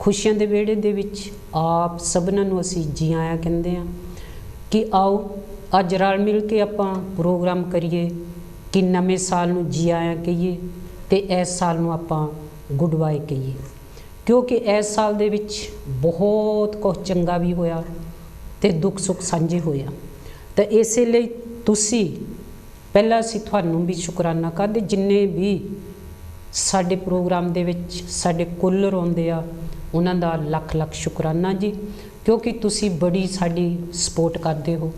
खुशियां दे वेड़े दे विच आप सबनां नूं असीं जी आया कहंदे आ कि आओ अज रल मिल के आपां प्रोग्राम करिए कि नवें साल नूं जी आया कहिए ते इस साल नूं आपां गुड बाय कहिए, क्योंकि इस साल दे विच बहुत कुछ चंगा भी होया ते दुख सुख सांझे होया। तो इस लई तुसी पहला असीं तुहानूं भी शुकराना करदे जिन्ने भी साडे प्रोग्राम दे विच साडे कॉलर आउंदे आ उन्हां दा लख लख शुकराना जी, क्योंकि तुसी बड़ी साडी सपोर्ट करदे हो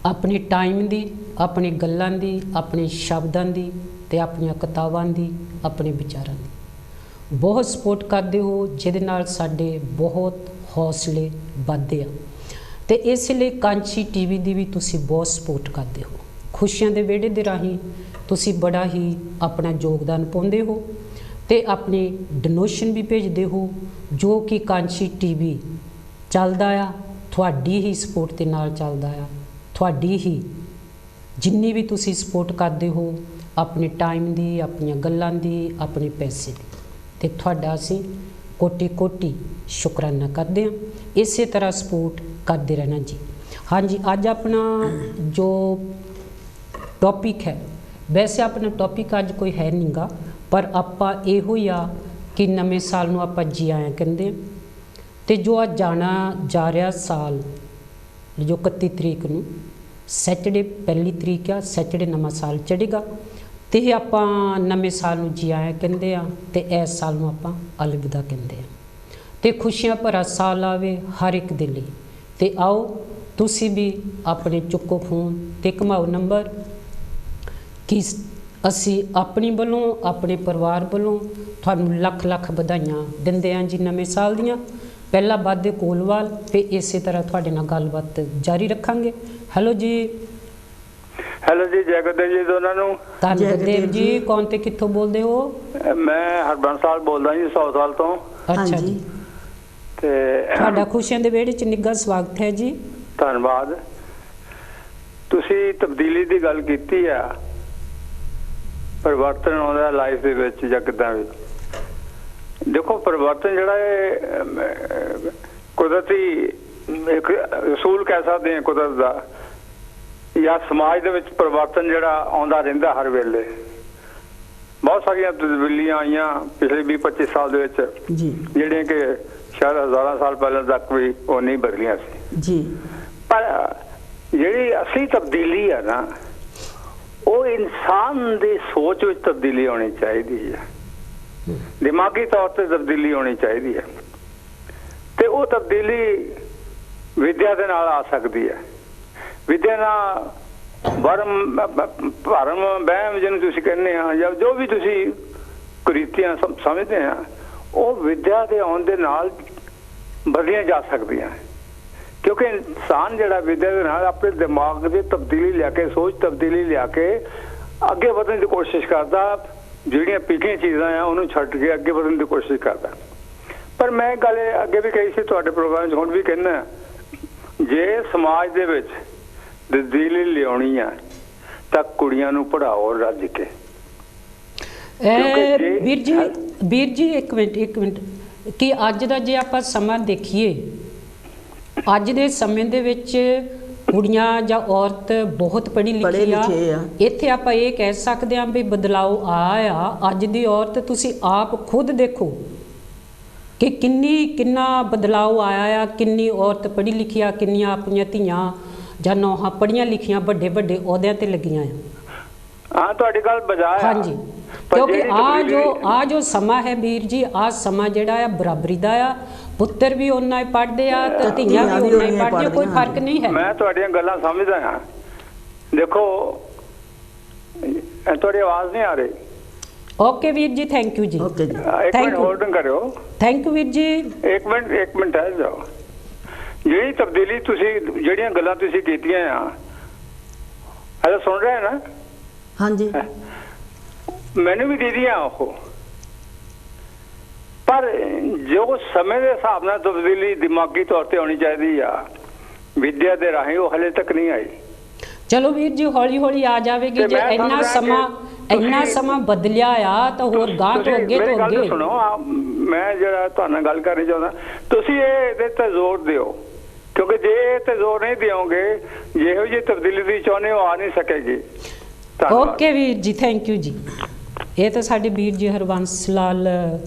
अपने टाइम दी, अपनी गल्लां दी, अपने शब्दां दी ते अपनियां किताबां दी, अपने विचारां दी बहुत सपोर्ट करदे हो, जिहदे नाल साडे बहुत हौसले वधदे आ। ते इस लई कांची टीवी दी भी तुसी बहुत सपोर्ट करदे हो। खुशियां दे वेड़े दे राहीं तुसी बड़ा ही अपना योगदान पाउंदे हो ते अपनी डोनेशन भी भेजदे हो, जो कि कांची टीवी चलदा आ तुहाडी ही सपोर्ट दे नाल चलदा आ। तुहाडी ही जिन्नी भी तुसी सपोर्ट करदे हो अपने टाइम दी, अपनियां गल्लां दी, अपने पैसे दी, ते तुहाडा असीं कोटि कोटि शुकराना करदे हां। इस तरह सपोर्ट करते रहना जी। हाँ जी, अज अपना जो टॉपिक है, वैसे अपना टॉपिक अज कोई है नहीं गा, पर आपां इहो ही आ कि नवें साल नूं आपां जी आया कहंदे ते जो अज जाना जा रहा साल जो 31 तरीक नूं सैटरडे पहली तरीक आ, सैटरडे नवां साल चढ़ेगा ते आपां नवें साल नूं जी आया कहंदे आ ते इस साल नूं आपां अलविदा कहंदे आ ते खुशियां भरा साल आवे हर एक दे लई। ते आओ तुसी भी अपने चुक्को फोन ते घुमाओ नंबर कि असी अपनी वालों अपने परिवार वालों तुहानूं लख लख बधाइयां दिंदे हां जी नवें साल दियां। पहला वादे कोलवाल ते इस तरह तुहाडे नाल गलबात जारी रखांगे। हेलो जी। हेलो जी, जय गुरुदेव जी दोनों नूं। धन गुरुदेव जी, कौन ते कित्थों बोलदे हो? मैं हरबंस साल बोलदा जी 100 साल तो। अच्छा जी। ते तुहाडा खुशियां दे वेड़े च निੱਘਾ स्वागत है जी। धन्नवाद। तुसी तब्दीली दी गल कीती आ, परिवर्तन आउंदा लाइफ दे विच जां किदां भी। देखो परिवर्तन जिहड़ा है कुदरती एक असूल कह सकते हैं कुदरत दा, या समाज दे विच परिवर्तन जिहड़ा आउंदा रहिंदा हर वेले। बहुत सारियां तब्दीलियां आईयां पिछले 20-25 साल दे विच जिहड़ियां कि शायद हज़ारां साल पहले तक भी वो नहीं बदलियां सी जी। पर जिहड़ी असली तब्दीली है ना, वो इंसान दी सोच विच तब्दीली होनी चाहिदी है, दिमागी तौर पर तब्दीली होनी चाहिए है। तो वो तब्दीली विद्या के नाल आ सकती है। विद्या ना भरम भरम बहम जिन्हें तुसी कहने या जो भी तुसी कुरीतियां समझते हैं, वो विद्या के आने दे नाल बदलियां जा सकती हैं, क्योंकि इंसान जिहड़ा विद्या के नाल अपने दिमाग की तब्दीली लिया, सोच तब्दीली लिया के अगे बढ़ने की कोशिश करता, ਜਿਹੜੀਆਂ ਪਿਛਲੀਆਂ ਚੀਜ਼ਾਂ ਆ ਉਹਨੂੰ ਛੱਡ ਕੇ ਅੱਗੇ ਵਧਣ ਦੀ ਕੋਸ਼ਿਸ਼ ਕਰਦਾ। ਪਰ ਮੈਂ ਗੱਲ ਅੱਗੇ ਵੀ ਕਹੀ ਸੀ ਤੁਹਾਡੇ ਪ੍ਰੋਗਰਾਮ 'ਚ, ਹੁਣ ਵੀ ਕਹਿੰਦਾ, ਜੇ ਸਮਾਜ ਦੇ ਵਿੱਚ ਤਬਦੀਲੀ ਲਿਆਉਣੀ ਆ ਤਾਂ ਕੁੜੀਆਂ ਨੂੰ ਪੜ੍ਹਾਓ ਰੱਜ ਕੇ। ਵੀਰ ਜੀ ਇੱਕ ਮਿੰਟ ਕਿ ਅੱਜ ਦਾ ਜੇ ਆਪਾਂ ਸਮਾਂ ਦੇਖੀਏ, ਅੱਜ ਦੇ ਸਮੇਂ ਦੇ ਵਿੱਚ कुड़ियां ਜਾਂ औरत बहुत पढ़ी लिखी आ। इत्थे आपां ये कह सकते हैं भी बदलाव आया। अज दी औरत तुसी आप खुद देखो कि किन्ना बदलाव आया आ, किन्नी औरत पढ़ी लिखी आ, किन्नियां अपनियां धीआं जां नौहां पढ़ियां लिखियां वड्डे वड्डे अहुदियां ते लगियां आ। हाँ, तुहाडी गल बजाया, हाँ जी। क्योंकि आ जो समा है वीर जी, आ समा जिहड़ा आ बराबरी दा आ, पुत्र भी उन्ना ही पढ़ते आ ते धीआं भी उन्ना ही पढ़दियां, कोई फर्क नहीं है। मैं तुहाडियां गल्लां समझदा हां। देखो तुहाडी आवाज़ नहीं आ रही। ओके वीर जी, थैंक यू जी। एक मिनट होल्ड करो। थैंक यू वीर जी। एक मिनट ठहर जाओ। ਜਿਹੜੀ ਤਬਦੀਲੀ ਤੁਸੀਂ ਜਿਹੜੀਆਂ ਗੱਲਾਂ ਤੁਸੀਂ ਕੀਤੀਆਂ ਆ, ਹੈਲੋ ਸੁਣ ਰਹੇ ਨਾ? ਹਾਂਜੀ। ਮੈਨੂੰ ਵੀ ਦੀਦੀਆਂ ਉਹ, पर जो समय के हिसाब नाल तब्दीली दिमागी तौर पर होनी चाहिए आ, विद्या के राही वो हले तक नहीं आई। चलो वीर जी हौली हौली आ जाएगी। जे ਇੰਨਾ ਸਮਾਂ ਬਦਲਿਆ ਆ ਤਾਂ ਹੋਰ ਗਾਂ ਤੋਂ ਅੱਗੇ ਤੋਂ ਅੱਗੇ। ਸੁਣੋ, ਮੈਂ ਜਿਹੜਾ ਤੁਹਾਡੇ ਨਾਲ ਗੱਲ ਕਰਨੀ ਚਾਹੁੰਦਾ, ਤੁਸੀਂ ਇਹਦੇ ਤੇ ਜ਼ੋਰ ਦਿਓ, ਕਿਉਂਕਿ ਜੇ ਇਹ ਤੇ ਜ਼ੋਰ ਨਹੀਂ ਦਿਓਗੇ, ਜਿਹੋ ਜਿਹੀ ਤਬਦੀਲੀ ਦੀ ਚਾਹੁੰਦੇ ਹੋ ਆ ਨਹੀਂ ਸਕੇਗੀ। ਓਕੇ ਵੀਰ ਜੀ, ਥੈਂਕ ਯੂ ਜੀ। ਇਹ ਤਾਂ ਸਾਡੇ ਵੀਰ ਜੀ ਹਰਬੰਸ ਲਾਲ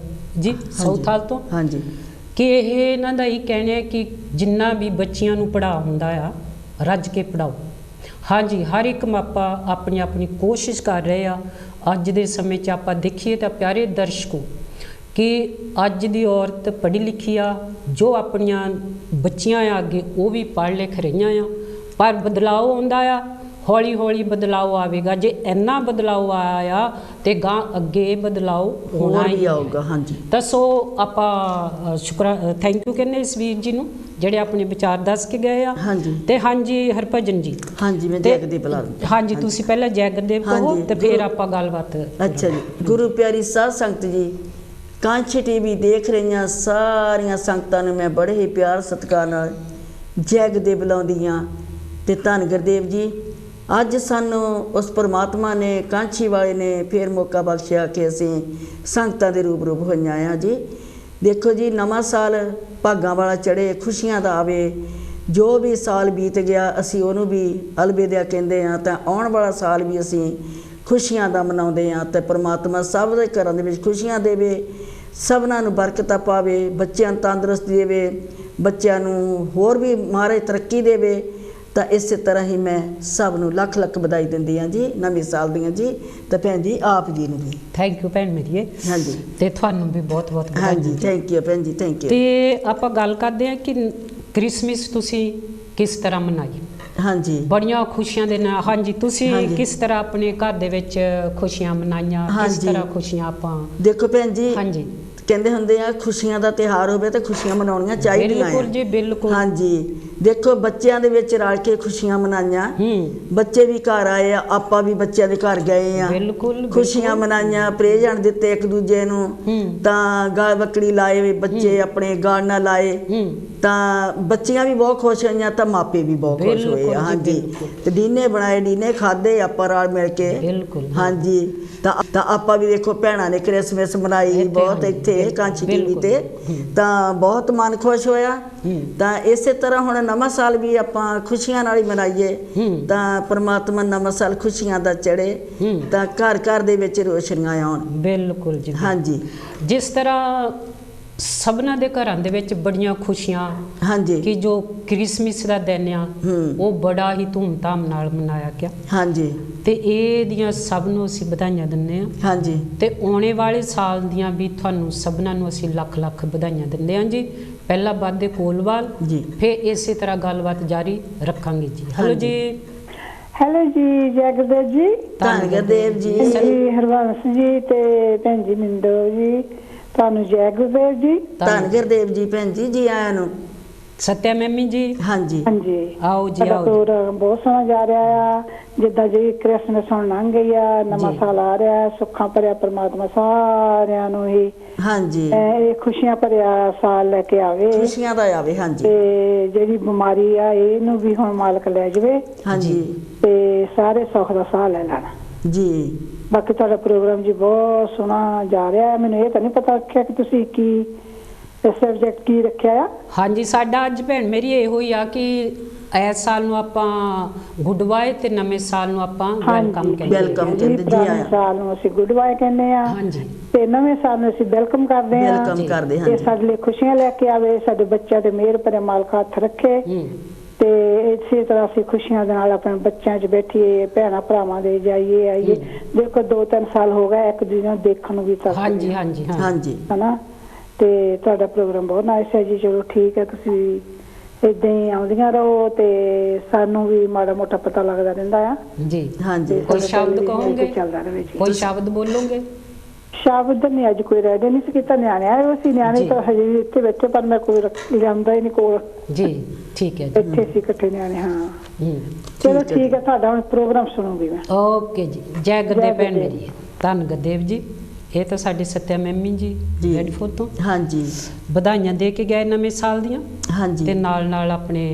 ਜੀ ਸਾਊਥਾਲ ਤੋਂ, ਹਾਂਜੀ, ਕਿ ਇਹ ਇਹਨਾਂ ਦਾ ਹੀ ਕਹਿਣਾ ਹੈ ਕਿ ਜਿੰਨਾ ਵੀ ਬੱਚਿਆਂ ਨੂੰ ਪੜ੍ਹਾ ਹੁੰਦਾ ਆ ਰੱਜ ਕੇ ਪੜ੍ਹਾਓ। ਹਾਂਜੀ, ਹਰ ਇੱਕ ਮਾਪਾ ਆਪਣੀ ਆਪਣੀ ਕੋਸ਼ਿਸ਼ ਕਰ ਰਹੇ ਆ। ਅੱਜ ਦੇ ਸਮੇਂ 'ਚ ਆਪਾਂ ਦੇਖੀਏ ਤਾਂ ਪਿਆਰੇ ਦਰਸ਼ਕੋ, ਕਿ ਅੱਜ ਦੀ ਔਰਤ ਪੜ੍ਹੀ ਲਿਖੀ ਆ, ਜੋ ਆਪਣੀਆਂ ਬੱਚੀਆਂ ਆ ਅੱਗੇ ਉਹ ਵੀ ਪੜ੍ਹ ਲਿਖ ਰਹੀਆਂ ਆ, ਪਰ ਬਦਲਾਅ ਆਉਂਦਾ ਆ, ਹੌਲੀ ਹੌਲੀ ਬਦਲਾਅ ਆਵੇਗਾ। ਜੇ ਇੰਨਾ ਬਦਲਾਅ ਆਇਆ ਤੇ ਗਾਂ ਅੱਗੇ ਬਦਲਾਅ ਹੋਣਾ ਹੀ ਆਊਗਾ। ਹਾਂਜੀ, ਤਾਂ ਸੋ ਆਪਾਂ ਥੈਂਕ ਯੂ ਕਹਿੰਦੇ ਇਸ ਵੀਰ ਜੀ ਨੂੰ ਜਿਹੜੇ ਆਪਣੇ ਵਿਚਾਰ ਦੱਸ ਕੇ ਗਏ ਆ। ਹਾਂਜੀ, ਤੇ ਹਾਂਜੀ ਹਰਭਜਨ ਜੀ, ਹਾਂਜੀ ਮੈਂ ਜੈਗਦੇਵ ਬੁਲਾ। ਹਾਂਜੀ, ਤੁਸੀਂ ਪਹਿਲਾਂ ਜੈਗਦੇਵ ਕਹੋ ਤੇ ਫਿਰ ਆਪਾਂ ਗੱਲਬਾਤ। ਅੱਛਾ ਜੀ, ਗੁਰੂ ਪਿਆਰੀ ਸਾਧ ਸੰਗਤ ਜੀ, ਕਾਂਛੀ ਟੀਵੀ ਦੇਖ ਰਹੀਆਂ ਸਾਰੀਆਂ ਸੰਗਤਾਂ ਨੂੰ ਮੈਂ ਬੜੇ ਹੀ ਪਿਆਰ ਸਤਿਕਾਰ ਨਾਲ ਜੈਗਦੇਵ ਬੁਲਾਉਂਦੀ ਹਾਂ। ਤੇ ਧੰਨ ਗੁਰਦੇਵ ਜੀ, ਅੱਜ ਸਾਨੂੰ ਉਸ ਪਰਮਾਤਮਾ ਨੇ, ਕਾਂਛੀ ਵਾਲੇ ਨੇ ਫਿਰ ਮੌਕਾ ਬਖਸ਼ਿਆ ਕਿ ਅਸੀਂ ਸੰਗਤਾਂ ਦੇ ਰੂਬਰੂ ਹੋਈਆਂ ਆ ਜੀ। ਦੇਖੋ ਜੀ, ਨਵਾਂ ਸਾਲ ਭਾਗਾਂ ਵਾਲਾ ਚੜ੍ਹੇ, ਖੁਸ਼ੀਆਂ ਦਾ ਆਵੇ। ਜੋ ਵੀ ਸਾਲ ਬੀਤ ਗਿਆ ਅਸੀਂ ਉਹਨੂੰ ਵੀ ਅਲਵਿਦਾ ਕਹਿੰਦੇ ਹਾਂ, ਤਾਂ ਆਉਣ ਵਾਲਾ ਸਾਲ ਵੀ ਅਸੀਂ ਖੁਸ਼ੀਆਂ ਦਾ ਮਨਾਉਂਦੇ ਹਾਂ। ਤੇ ਪਰਮਾਤਮਾ ਸਭ ਦੇ ਘਰਾਂ ਦੇ ਵਿੱਚ ਖੁਸ਼ੀਆਂ ਦੇਵੇ, ਸਭਨਾਂ ਨੂੰ ਬਰਕਤਾਂ ਪਾਵੇ, ਬੱਚਿਆਂ ਨੂੰ ਤੰਦਰੁਸਤੀ ਦੇਵੇ, ਬੱਚਿਆਂ ਨੂੰ ਹੋਰ ਵੀ ਮਹਾਰਾਜ ਤਰੱਕੀ ਦੇਵੇ। ਤਾਂ ਇਸੇ ਤਰ੍ਹਾਂ ਹੀ ਮੈਂ ਸਭ ਨੂੰ ਲੱਖ ਲੱਖ ਵਧਾਈ ਦਿੰਦੀ ਹਾਂ ਜੀ ਨਵੇਂ ਸਾਲ ਦੀਆਂ ਜੀ। ਤੇ ਭੈਣ ਜੀ ਆਪ ਜੀ ਨੂੰ ਵੀ ਥੈਂਕ ਯੂ ਭੈਣ ਮੇਰੀਏ। ਹਾਂਜੀ, ਤੇ ਤੁਹਾਨੂੰ ਵੀ ਬਹੁਤ ਬਹੁਤ ਵਧਾਈ। ਹਾਂਜੀ, ਥੈਂਕ ਯੂ ਭੈਣ ਜੀ, ਥੈਂਕ ਯੂ। ਤੇ ਆਪਾਂ ਗੱਲ ਕਰਦੇ ਹਾਂ ਕਿ ਕ੍ਰਿਸਮਸ ਤੁਸੀਂ ਕਿਸ ਤਰ੍ਹਾਂ ਮਨਾਈ। ਹਾਂਜੀ, ਬੜੀਆਂ ਖੁਸ਼ੀਆਂ ਦੇ ਨਾਲ। ਹਾਂਜੀ, ਤੁਸੀਂ ਕਿਸ ਤਰ੍ਹਾਂ ਆਪਣੇ ਘਰ ਦੇ ਵਿੱਚ ਖੁਸ਼ੀਆਂ ਮਨਾਈਆਂ, ਕਿਸ ਤਰ੍ਹਾਂ ਖੁਸ਼ੀਆਂ ਆਪਾਂ। ਦੇਖੋ ਭੈਣ ਜੀ, ਹਾਂਜੀ, ਕਹਿੰਦੇ ਹੁੰਦੇ ਆ ਖੁਸ਼ੀਆਂ ਦਾ ਤਿਉਹਾਰ ਹੋਵੇ ਤਾਂ ਖੁਸ਼ੀਆਂ ਮਨਾਉਣੀਆਂ ਚਾਹੀਦੀਆਂ। ਬਿਲਕੁਲ ਜੀ, ਬਿਲਕੁਲ। ਹਾਂਜੀ, ਦੇਖੋ ਬੱਚਿਆਂ ਦੇ ਵਿੱਚ ਰਲ ਕੇ ਖੁਸ਼ੀਆਂ ਮਨਾਈਆਂ। ਬੱਚੇ ਵੀ ਘਰ ਆਏ ਆ, ਆਪਾਂ ਵੀ ਬੱਚਿਆਂ ਦੇ ਘਰ ਗਏ ਆ, ਬਿਲਕੁਲ ਖੁਸ਼ੀਆਂ ਮਨਾਈਆਂ, ਪ੍ਰੇਜ਼ੈਂਟ ਦਿੱਤੇ ਇੱਕ ਦੂਜੇ ਨੂੰ। ਤਾਂ ਗਾਲ ਬੱਕੜੀ ਲਾਏ, ਬੱਚੇ ਆਪਣੇ ਗਾਣਾ ਲਾਏ, ਤਾਂ ਬੱਚੀਆਂ ਵੀ ਬਹੁਤ ਖੁਸ਼ ਹੋਈਆਂ, ਤਾਂ ਮਾਪੇ ਵੀ ਬਹੁਤ ਖੁਸ਼ ਹੋਏ ਆ। ਹਾਂਜੀ, ਤੇ ਡੀਨੇ ਬਣਾਏ, ਡੀਨੇ ਖਾਦੇ ਆਪਾਂ ਰਲ ਮਿਲ ਕੇ। ਬਿਲਕੁਲ। ਹਾਂਜੀ, ਤਾਂ ਆਪਾਂ ਵੀ ਦੇਖੋ ਭੈਣਾਂ ਨੇ ਕ੍ਰਿਸਮਸ ਮਨਾਈ ਬਹੁਤ ਇੱਥੇ ਕਾਂਛੀ ਟੀਵੀ ਤੇ, ਤਾਂ ਬਹੁਤ ਮਨ ਖੁਸ਼ ਹੋਇਆ। ਤਾਂ ਇਸੇ ਤਰ੍ਹਾਂ ਹੁਣ ਨਵਾਂ ਸਾਲ ਵੀ ਆਪਾਂ ਖੁਸ਼ੀਆਂ ਨਾਲ ਹੀ ਮਨਾਈਏ, ਤਾਂ ਪਰਮਾਤਮਾ ਨਵਾਂ ਸਾਲ ਖੁਸ਼ੀਆਂ ਦਾ ਚੜੇ, ਤਾਂ ਘਰ ਘਰ ਦੇ ਵਿੱਚ ਰੋਸ਼ਨੀਆਂ ਆਉਣ। ਬਿਲਕੁਲ ਜੀ। ਹਾਂਜੀ, ਜਿਸ ਤਰ੍ਹਾਂ ਸਭਨਾਂ ਦੇ ਘਰਾਂ ਦੇ ਵਿੱਚ ਬੜੀਆਂ ਖੁਸ਼ੀਆਂ, ਹਾਂਜੀ, ਕਿ ਜੋ ਕ੍ਰਿਸਮਸ ਦਾ ਦਿਨ ਆ ਉਹ ਬੜਾ ਹੀ ਧੂਮਧਾਮ ਨਾਲ ਮਨਾਇਆ ਗਿਆ। ਹਾਂਜੀ, ਤੇ ਇਹਦੀਆਂ ਸਭ ਨੂੰ ਅਸੀਂ ਵਧਾਈਆਂ ਦਿੰਦੇ ਹਾਂ। ਹਾਂਜੀ, ਤੇ ਆਉਣੇ ਵਾਲੇ ਸਾਲ ਦੀਆਂ ਵੀ ਤੁਹਾਨੂੰ ਸਭਨਾਂ ਨੂੰ ਅਸੀਂ ਲੱਖ ਲੱਖ ਵਧਾਈਆਂ ਦਿੰਦੇ ਹਾਂ ਜੀ। ਪਹਿਲਾ ਵਾਅਦੇ ਕੋਲਵਾਲ ਜੀ, ਫਿਰ ਇਸੇ ਤਰ੍ਹਾਂ ਗੱਲਬਾਤ ਜਾਰੀ ਰੱਖਾਂਗੇ ਜੀ। ਹੈਲੋ ਜੀ। ਹੈਲੋ ਜੀ, ਜੈਗਦੇਵ ਜੀ। ਧੰਨ ਗੁਰਦੇਵ ਜੀ। ਹਰਬੰਸ ਜੀ ਤੇ ਭੈਣ ਜੀ ਮਿੰਦੋ ਜੀ, ਤੁਹਾਨੂੰ ਜੈ ਗੁਰਦੇਵ ਜੀ। ਧੰਨ ਗੁਰਦੇਵ ਜੀ ਭੈਣ ਜੀ, ਜੀ ਆਇਆਂ ਨੂੰ। ਸਤਿਆ ਮੈਮੀ ਜੀ। ਹਾਂਜੀ, ਹਾਂਜੀ, ਆਓ ਜੀ, ਆਓ। ਪ੍ਰੋਗਰਾਮ ਬਹੁਤ ਸੋਹਣਾ ਜਾ ਰਿਹਾ ਆ। ਜਿੱਦਾਂ ਜੀ ਕ੍ਰਿਸਮਸ ਹੁਣ ਲੰਘ ਗਈ ਆ, ਨਵਾਂ ਸਾਲ ਆ ਰਿਹਾ, ਸੁੱਖਾਂ ਭਰਿਆ ਪਰਮਾਤਮਾ ਸਾਰਿਆਂ ਨੂੰ ਹੀ ਹਾਂਜੀ ਇਹ ਖੁਸ਼ੀਆਂ ਭਰਿਆ ਸਾਲ ਲੈ ਕੇ ਆਵੇ, ਖੁਸ਼ੀਆਂ ਦਾ ਆਵੇ। ਹਾਂਜੀ, ਤੇ ਜਿਹੜੀ ਬਿਮਾਰੀ ਆ ਇਹਨੂੰ ਵੀ ਹੁਣ ਮਾਲਕ ਲੈ ਜਾਵੇ। ਹਾਂਜੀ, ਤੇ ਸਾਰੇ ਸੁੱਖ ਦਾ ਸਾਹ ਲੈ ਲੈਣਾ ਜੀ। ਬਾਕੀ ਤੁਹਾਡਾ ਪ੍ਰੋਗਰਾਮ ਜੀ ਬਹੁਤ ਸੋਹਣਾ ਜਾ ਰਿਹਾ। ਮੈਨੂੰ ਇਹ ਤਾਂ ਨਹੀਂ ਪਤਾ ਰੱਖਿਆ ਕਿ ਤੁਸੀਂ ਕੀ ਸਬਜੈਕਟ ਕੀ ਰੱਖਿਆ ਆ। ਹਾਂਜੀ, ਸਾਡਾ ਅੱਜ ਭੈਣ ਮੇਰੀ ਇਹੋ ਹੀ ਆ ਕਿ ਇਸ ਸਾਲ ਨੂੰ ਆਪਾਂ ਗੁੱਡ ਬਾਏ ਤੇ ਨਵੇਂ ਸਾਲ ਨੂੰ ਆਪਾਂ ਵੈਲਕਮ ਕਹਿੰਦੇ ਹਾਂ। ਵੈਲਕਮ ਕਹਿੰਦੇ ਜੀ। ਨਵੇਂ ਸਾਲ ਨੂੰ ਅਸੀਂ ਗੁੱਡ ਬਾਏ ਕਹਿੰਦੇ ਆ। ਹਾਂਜੀ, ਤੇ ਨਵੇਂ ਸਾਲ ਨੂੰ ਅਸੀਂ ਵੈਲਕਮ ਕਰਦੇ ਆ। ਵੈਲਕਮ ਕਰਦੇ ਹਾਂ। ਇਹ ਸਾਡੇ ਲਈ ਖੁਸ਼ੀਆਂ ਲੈ ਕੇ ਆਵੇ, ਸਾਡੇ ਬੱਚਿਆਂ ਤੇ ਮਿਹਰ ਭਰੇ ਮਾਲਕ ਹੱਥ ਰੱਖੇ। ਤੇ ਇਸੇ ਤਰ੍ਹਾਂ ਅਸੀਂ ਖੁਸ਼ੀਆਂ ਦੇ ਨਾਲ ਆਪਣੇ ਬੱਚਿਆਂ 'ਚ ਬੈਠੀਏ, ਭੈਣਾਂ ਭਰਾਵਾਂ ਦੇ ਜਾਈਏ ਆਈਏ। ਦੇਖੋ 2-3 ਸਾਲ ਹੋ ਗਏ ਇੱਕ ਦੂਜੇ ਨੂੰ ਦੇਖਣ ਨੂੰ ਵੀ ਤਾਂ। ਹਾਂਜੀ, ਹਾਂਜੀ, ਹਾਂਜੀ, ਹਨਾ। ਤੇ ਤੁਹਾਡਾ ਪ੍ਰੋਗਰਾਮ ਬਹੁਤ ਨਾਈਸ ਹੈ ਜੀ। ਚਲੋ ਠੀਕ ਹੈ, ਤੁਸੀਂ ਏਦਾਂ ਹੀ ਆਉਂਦੀਆਂ ਰਹੋ ਤੇ ਸਾਨੂੰ ਵੀ ਮਾੜਾ ਮੋਟਾ ਪਤਾ ਲੱਗਦਾ ਰਹਿੰਦਾ ਆ ਜੀ। ਹਾਂਜੀ, ਕੋਈ ਸ਼ਬਦ ਕਹੋਗੇ? ਚੱਲਦਾ ਰਹੇ ਜੀ। ਕੋਈ ਸ਼ਬਦ ਬੋਲੋਗੇ? ਸ਼ਬਦ ਨਹੀਂ ਅੱਜ ਕੋਈ ਰਹਿ ਨਹੀਂ ਸੀ ਕੀਤਾ। ਨਿਆਣੇ ਆਏ ਹੋਏ ਸੀ, ਨਿਆਣੇ ਤਾਂ ਹਜੇ ਵੀ ਇੱਥੇ ਬੈਠੇ, ਪਰ ਮੈਂ ਕੋਈ ਲਿਆਂਦਾ ਹੀ ਨਹੀਂ ਕੋਲ ਜੀ। ਠੀਕ ਹੈ ਜੀ, ਇੱਥੇ ਸੀ ਇਕੱਠੇ ਨਿਆਣੇ। ਹਾਂ, ਚਲੋ ਠੀਕ ਹੈ, ਤੁਹਾਡਾ ਹੁਣ ਪ੍ਰੋਗਰਾਮ ਸੁਣੂਗੀ ਮੈਂ। ਓਕੇ ਜੀ। ਜੈ ਗੁਰਦੇਵ ਭੈਣ ਮੇਰੀ। ਧੰਨ ਗੁਰਦੇਵ ਜੀ। ਇਹ ਤਾਂ ਸਾਡੇ ਸੱਤਿਆ ਮੈਮੀ ਜੀ ਜੀ। ਰੈਡਫੋਰਡ ਤੋਂ ਹਾਂਜੀ ਵਧਾਈਆਂ ਦੇ ਕੇ ਗਏ ਨਵੇਂ ਸਾਲ ਦੀਆਂ, ਹਾਂਜੀ ਤੇ ਨਾਲ ਆਪਣੇ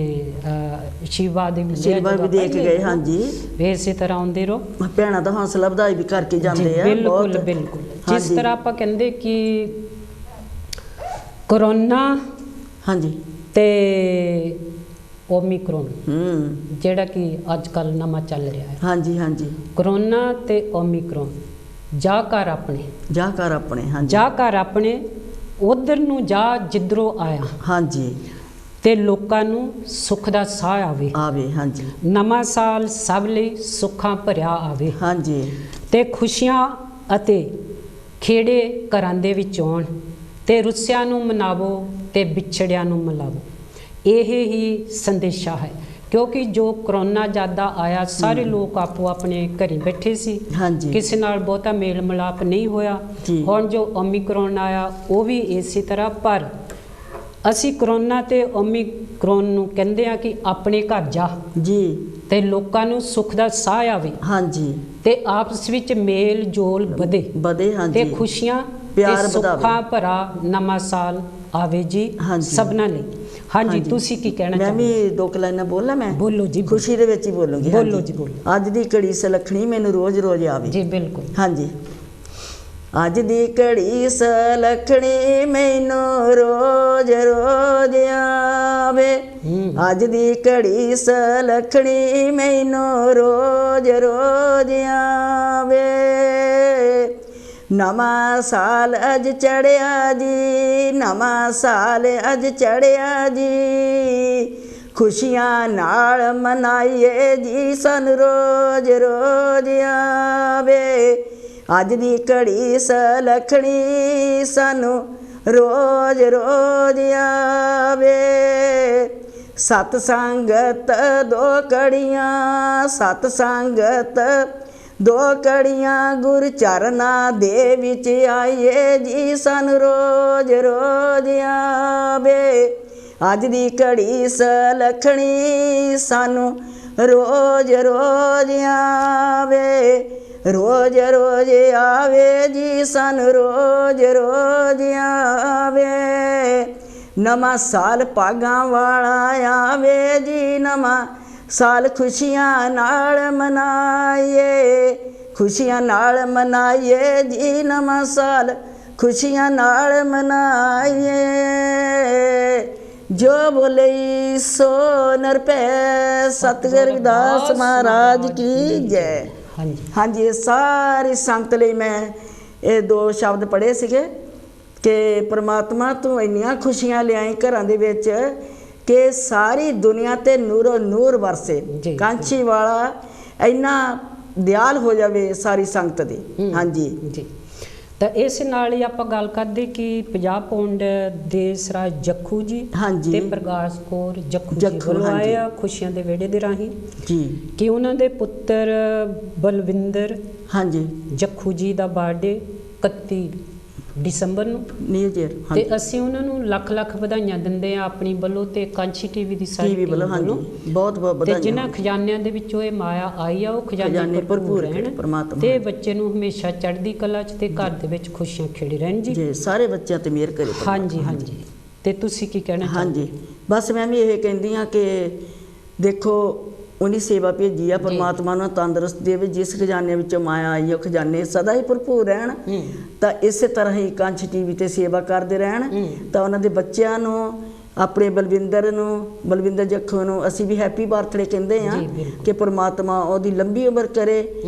ਸ਼ਿਵਾ ਦੇ ਵੀ ਸ਼ਿਵਾ ਵੀ ਦੇ ਕੇ ਗਏ। ਹਾਂਜੀ ਵੀ ਇਸੇ ਤਰ੍ਹਾਂ ਆਉਂਦੇ ਰਹੋ। ਭੈਣਾਂ ਦਾ ਹੌਸਲਾ ਵਧਾਈ ਵੀ ਕਰਕੇ ਜਾਂਦੇ ਆ ਬਿਲਕੁਲ ਬਹੁਤ। ਬਿਲਕੁਲ। ਜਿਸ ਹਾਂਜੀ। ਤਰ੍ਹਾਂ ਆਪਾਂ ਕਹਿੰਦੇ ਕਿ ਕਰੋਨਾ ਹਾਂਜੀ ਤੇ ਓਮਿਕਰੋਨ ਹੂੰ ਜਿਹੜਾ ਕਿ ਅੱਜ ਕੱਲ ਨਵਾਂ ਚੱਲ ਰਿਹਾ ਹੈ, ਹਾਂਜੀ ਹਾਂਜੀ ਕਰੋਨਾ ਤੇ ਓਮਿਕਰੋਨ, ਜਾ ਘਰ ਆਪਣੇ, ਜਾ ਕਰ ਆਪਣੇ। ਹਾਂਜੀ ਜਾ ਘਰ ਆਪਣੇ, ਉਧਰ ਨੂੰ ਜਾ ਜਿੱਧਰੋਂ ਆਇਆ, ਹਾਂਜੀ ਤੇ ਲੋਕਾਂ ਨੂੰ ਸੁੱਖ ਦਾ ਸਾਹ ਆਵੇ। ਆਵੇ। ਹਾਂਜੀ ਨਵਾਂ ਸਾਲ ਸਭ ਲਈ ਸੁੱਖਾਂ ਭਰਿਆ ਆਵੇ, ਹਾਂਜੀ ਤੇ ਖੁਸ਼ੀਆਂ ਅਤੇ ਖੇੜੇ ਘਰਾਂ ਦੇ ਵਿੱਚ ਆਉਣ, ਤੇ ਰੁੱਸਿਆਂ ਨੂੰ ਮਨਾਵੋ ਤੇ ਵਿਛੜਿਆਂ ਨੂੰ ਮਿਲਾਵੋ। ਇਹ ਹੀ ਸੰਦੇਸ਼ਾ ਹੈ, ਕਿਉਂਕਿ ਜੋ ਕਰੋਨਾ ਜ਼ਿਆਦਾ ਆਇਆ ਸਾਰੇ ਲੋਕ ਆਪੋ ਆਪਣੇ ਘਰੇ ਬੈਠੇ ਸੀ, ਹਾਂਜੀ ਕਿਸੇ ਨਾਲ ਬਹੁਤਾ ਮੇਲ ਮਿਲਾਪ ਨਹੀਂ ਹੋਇਆ। ਜੀ। ਹੁਣ ਜੋ ਓਮਿਕਰੋਨ ਆਇਆ ਉਹ ਵੀ ਇਸੇ ਤਰ੍ਹਾਂ, ਪਰ ਅਸੀਂ ਕਰੋਨਾ ਤੇ ਓਮਿਕਰੋਨ ਨੂੰ ਕਹਿੰਦੇ ਆ ਕਿ ਆਪਣੇ ਘਰ ਜਾ ਜੀ। ਤੇ ਲੋਕਾਂ ਨੂੰ ਸੁੱਖ ਦਾ ਸਾਹ ਆਵੇ, ਹਾਂਜੀ ਤੇ ਆਪਸ ਵਿੱਚ ਮੇਲ ਜੋਲ ਵਧੇ, ਵਧੇ। ਤੇ ਹਾਂਜੀ ਖੁਸ਼ੀਆਂ ਪਿਆਰ ਤੇ ਸੁੱਖਾਂ ਵਧਾਵੇ। ਭਰਾ ਨਵਾਂ ਸਾਲ ਆਵੇ ਜੀ ਹਾਂਜੀ। ਸਭਨਾਂ ਲਈ। ਹਾਂਜੀ ਤੁਸੀਂ ਕੀ ਕਹਿਣਾ ਮੈਂ ਚਾਹੁੰਦੇ? ਵੀ ਦੋ ਕੁ ਲਾਈਨਾਂ ਬੋਲਾਂ। ਮੈਂ ਬੋਲੋ ਜੀ, ਖੁਸ਼ੀ ਦੇ ਵਿੱਚ ਹੀ ਬੋਲੂੰਗੀ। ਬੋਲੋ ਹਾਂਜੀ। ਜੀ, ਬੋਲੋ। ਅੱਜ ਦੀ ਘੜੀ ਸਲੱਖਣੀ ਮੈਨੂੰ ਰੋਜ਼ ਰੋਜ਼ ਆਵੇ। ਜੀ ਬਿਲਕੁਲ। ਹਾਂਜੀ। ਅੱਜ ਦੀ ਘੜੀ ਸਲੱਖਣੀ ਮੈਨੂੰ ਰੋਜ਼ ਰੋਜ਼ ਆਵੇ, ਅੱਜ ਦੀ ਘੜੀ ਸਲੱਖਣੀ ਮੈਨੂੰ ਰੋਜ਼ ਰੋਜ਼ ਆਵੇ। ਨਵਾਂ ਸਾਲ ਅੱਜ ਚੜਿਆ ਜੀ, ਨਵਾਂ ਸਾਲ ਅੱਜ ਚੜਿਆ ਜੀ, ਖੁਸ਼ੀਆਂ ਨਾਲ ਮਨਾਈਏ ਜੀ ਸਾਨੂੰ ਰੋਜ਼ ਰੋਜ਼ ਆਵੇ। ਅੱਜ ਦੀ ਘੜੀ ਸਲੱਖਣੀ ਸਾਨੂੰ ਰੋਜ਼ ਰੋਜ਼ ਆਵੇ। ਸਤ ਸੰਗਤ ਦੋ ਕੜੀਆਂ, ਸਤ ਸੰਗਤ ਦੋ ਕੜੀਆਂ, ਗੁਰ ਚਰਨਾਂ ਦੇ ਵਿੱਚ ਆਈਏ ਜੀ ਸਾਨੂੰ ਰੋਜ਼ ਰੋਜ਼ ਆਵੇ। ਅੱਜ ਦੀ ਘੜੀ ਸਲੱਖਣੀ ਸਾਨੂੰ ਰੋਜ਼ ਰੋਜ਼ ਆਵੇ, ਰੋਜ਼ ਰੋਜ਼ ਆਵੇ ਜੀ ਸਾਨੂੰ ਰੋਜ਼ ਰੋਜ਼ ਆਵੇ। ਨਵਾਂ ਸਾਲ ਭਾਗਾਂ ਵਾਲਾ ਆਵੇ ਜੀ, ਨਵਾਂ ਸਾਲ ਖੁਸ਼ੀਆਂ ਨਾਲ ਮਨਾਈਏ, ਖੁਸ਼ੀਆਂ ਨਾਲ ਮਨਾਈਏ ਜੀ, ਨਵਾਂ ਸਾਲ ਖੁਸ਼ੀਆਂ ਨਾਲ ਮਨਾਈਏ। ਜੋ ਬੋਲੇ ਸੋ ਨਰ ਪੈ, ਸਤਿਗੁਰ ਰਵਿਦਾਸ ਮਹਾਰਾਜ ਕੀ ਜੈ। ਹਾਂਜੀ ਹਾਂਜੀ। ਇਹ ਸਾਰੀ ਸੰਗਤ ਲਈ ਮੈਂ ਇਹ ਦੋ ਸ਼ਬਦ ਪੜ੍ਹੇ ਸੀਗੇ ਕਿ ਪ੍ਰਮਾਤਮਾ ਤੂੰ ਇੰਨੀਆਂ ਖੁਸ਼ੀਆਂ ਲਿਆਈ ਘਰਾਂ ਦੇ ਵਿੱਚ ਕਿ ਸਾਰੀ ਦੁਨੀਆ ਤੇ ਨੂਰੋ ਨੂਰ ਵਰਸੇ। ਜੀ। ਕਾਂਚੀ ਵਾਲਾ ਇੰਨਾ ਦਿਆਲ ਹੋ ਜਾਵੇ ਸਾਰੀ ਸੰਗਤ ਦੀ। ਹਾਂਜੀ ਜੀ। ਤਾਂ ਇਸ ਨਾਲ ਹੀ ਆਪਾਂ ਗੱਲ ਕਰਦੇ ਕਿ 50 ਪੌਂਡ ਦੇਸ ਰਾਜ ਜੱਖੂ ਜੀ ਹਾਂਜੀ। ਤੇ ਪ੍ਰਕਾਸ਼ ਕੌਰ ਜੱਖੂ ਜੀ ਵੱਲੋਂ ਹਾਂਜੀ। ਆਏ ਆ ਖੁਸ਼ੀਆਂ ਦੇ ਵਿਹੜੇ ਦੇ ਰਾਹੀਂ, ਜੀ। ਕਿ ਉਹਨਾਂ ਦੇ ਪੁੱਤਰ ਬਲਵਿੰਦਰ ਹਾਂਜੀ। ਜੱਖੂ ਜੀ ਦਾ ਬਰਥਡੇ 31 ਦਸੰਬਰ ਨੂੰ, ਨਿਊ ਈਅਰ। ਤੇ ਅਸੀਂ ਉਹਨਾਂ ਨੂੰ ਲੱਖ ਲੱਖ ਵਧਾਈਆਂ ਦਿੰਦੇ ਆ ਆਪਣੀ ਵੱਲੋਂ ਤੇ ਕਾਂਚੀ ਟੀਵੀ ਦੀ ਸਾਰੀ ਟੀਵੀ ਵੱਲੋਂ। ਟੀਮ ਹਾਂਜੀ ਬਹੁਤ ਬਹੁਤ ਤੇ ਵਧਾਈਆਂ। ਜਿਨ੍ਹਾਂ ਖਜ਼ਾਨਿਆਂ ਦੇ ਵਿੱਚੋਂ ਇਹ ਮਾਇਆ ਆਈ ਆ ਉਹ ਖਜ਼ਾਨੇ ਖਜ਼ਾਨੇ ਭਰਪੂਰ ਭਰਪੂਰ ਰਹਿਣ, ਪਰਮਾਤਮਾ। ਤੇ ਬੱਚੇ ਨੂੰ ਹਮੇਸ਼ਾ ਚੜ੍ਹਦੀ ਕਲਾ 'ਚ ਤੇ ਘਰ ਦੇ ਵਿੱਚ ਖੁਸ਼ੀਆਂ ਖਿੜੀ ਰਹਿਣ ਜੀ। ਜੀ ਸਾਰੇ ਬੱਚਿਆਂ ਤੇ ਮਿਹਰ ਕਰੇ ਪਰਮਾਤਮਾ। ਹਾਂਜੀ ਹਾਂਜੀ। ਤੇ ਤੁਸੀਂ ਕੀ ਕਹਿਣਾ ਚਾਹੁੰਦੇ? ਹਾਂਜੀ। ਬਸ ਮੈਂ ਵੀ ਇਹ ਕਹਿੰਦੀ ਹਾਂ ਕਿ ਦੇਖੋ ਉਹਦੀ ਸੇਵਾ ਭੇਜੀ ਆ ਪਰਮਾਤਮਾ ਨੂੰ ਤੰਦਰੁਸਤ ਦੇਵੇ, ਜਿਸ ਖਜ਼ਾਨੇ ਵਿੱਚੋਂ ਮਾਇਆ ਆਈ ਉਹ ਖਜ਼ਾਨੇ ਸਦਾ ਹੀ ਭਰਪੂਰ ਰਹਿਣ। ਤਾਂ ਇਸੇ ਤਰ੍ਹਾਂ ਹੀ ਕੰਚ ਟੀਵੀ ਤੇ ਸੇਵਾ ਕਰਦੇ ਰਹਿਣ। ਤਾਂ ਉਹਨਾਂ ਦੇ ਬੱਚਿਆਂ ਨੂੰ, ਆਪਣੇ ਬਲਵਿੰਦਰ ਨੂੰ, ਬਲਵਿੰਦਰ ਜੱਖੂ ਨੂੰ ਅਸੀਂ ਵੀ ਹੈਪੀ ਬਰਥਡੇ ਕਹਿੰਦੇ ਆ ਕਿ ਪਰਮਾਤਮਾ ਉਹਦੀ ਲੰਬੀ ਉਮਰ ਕਰੇ,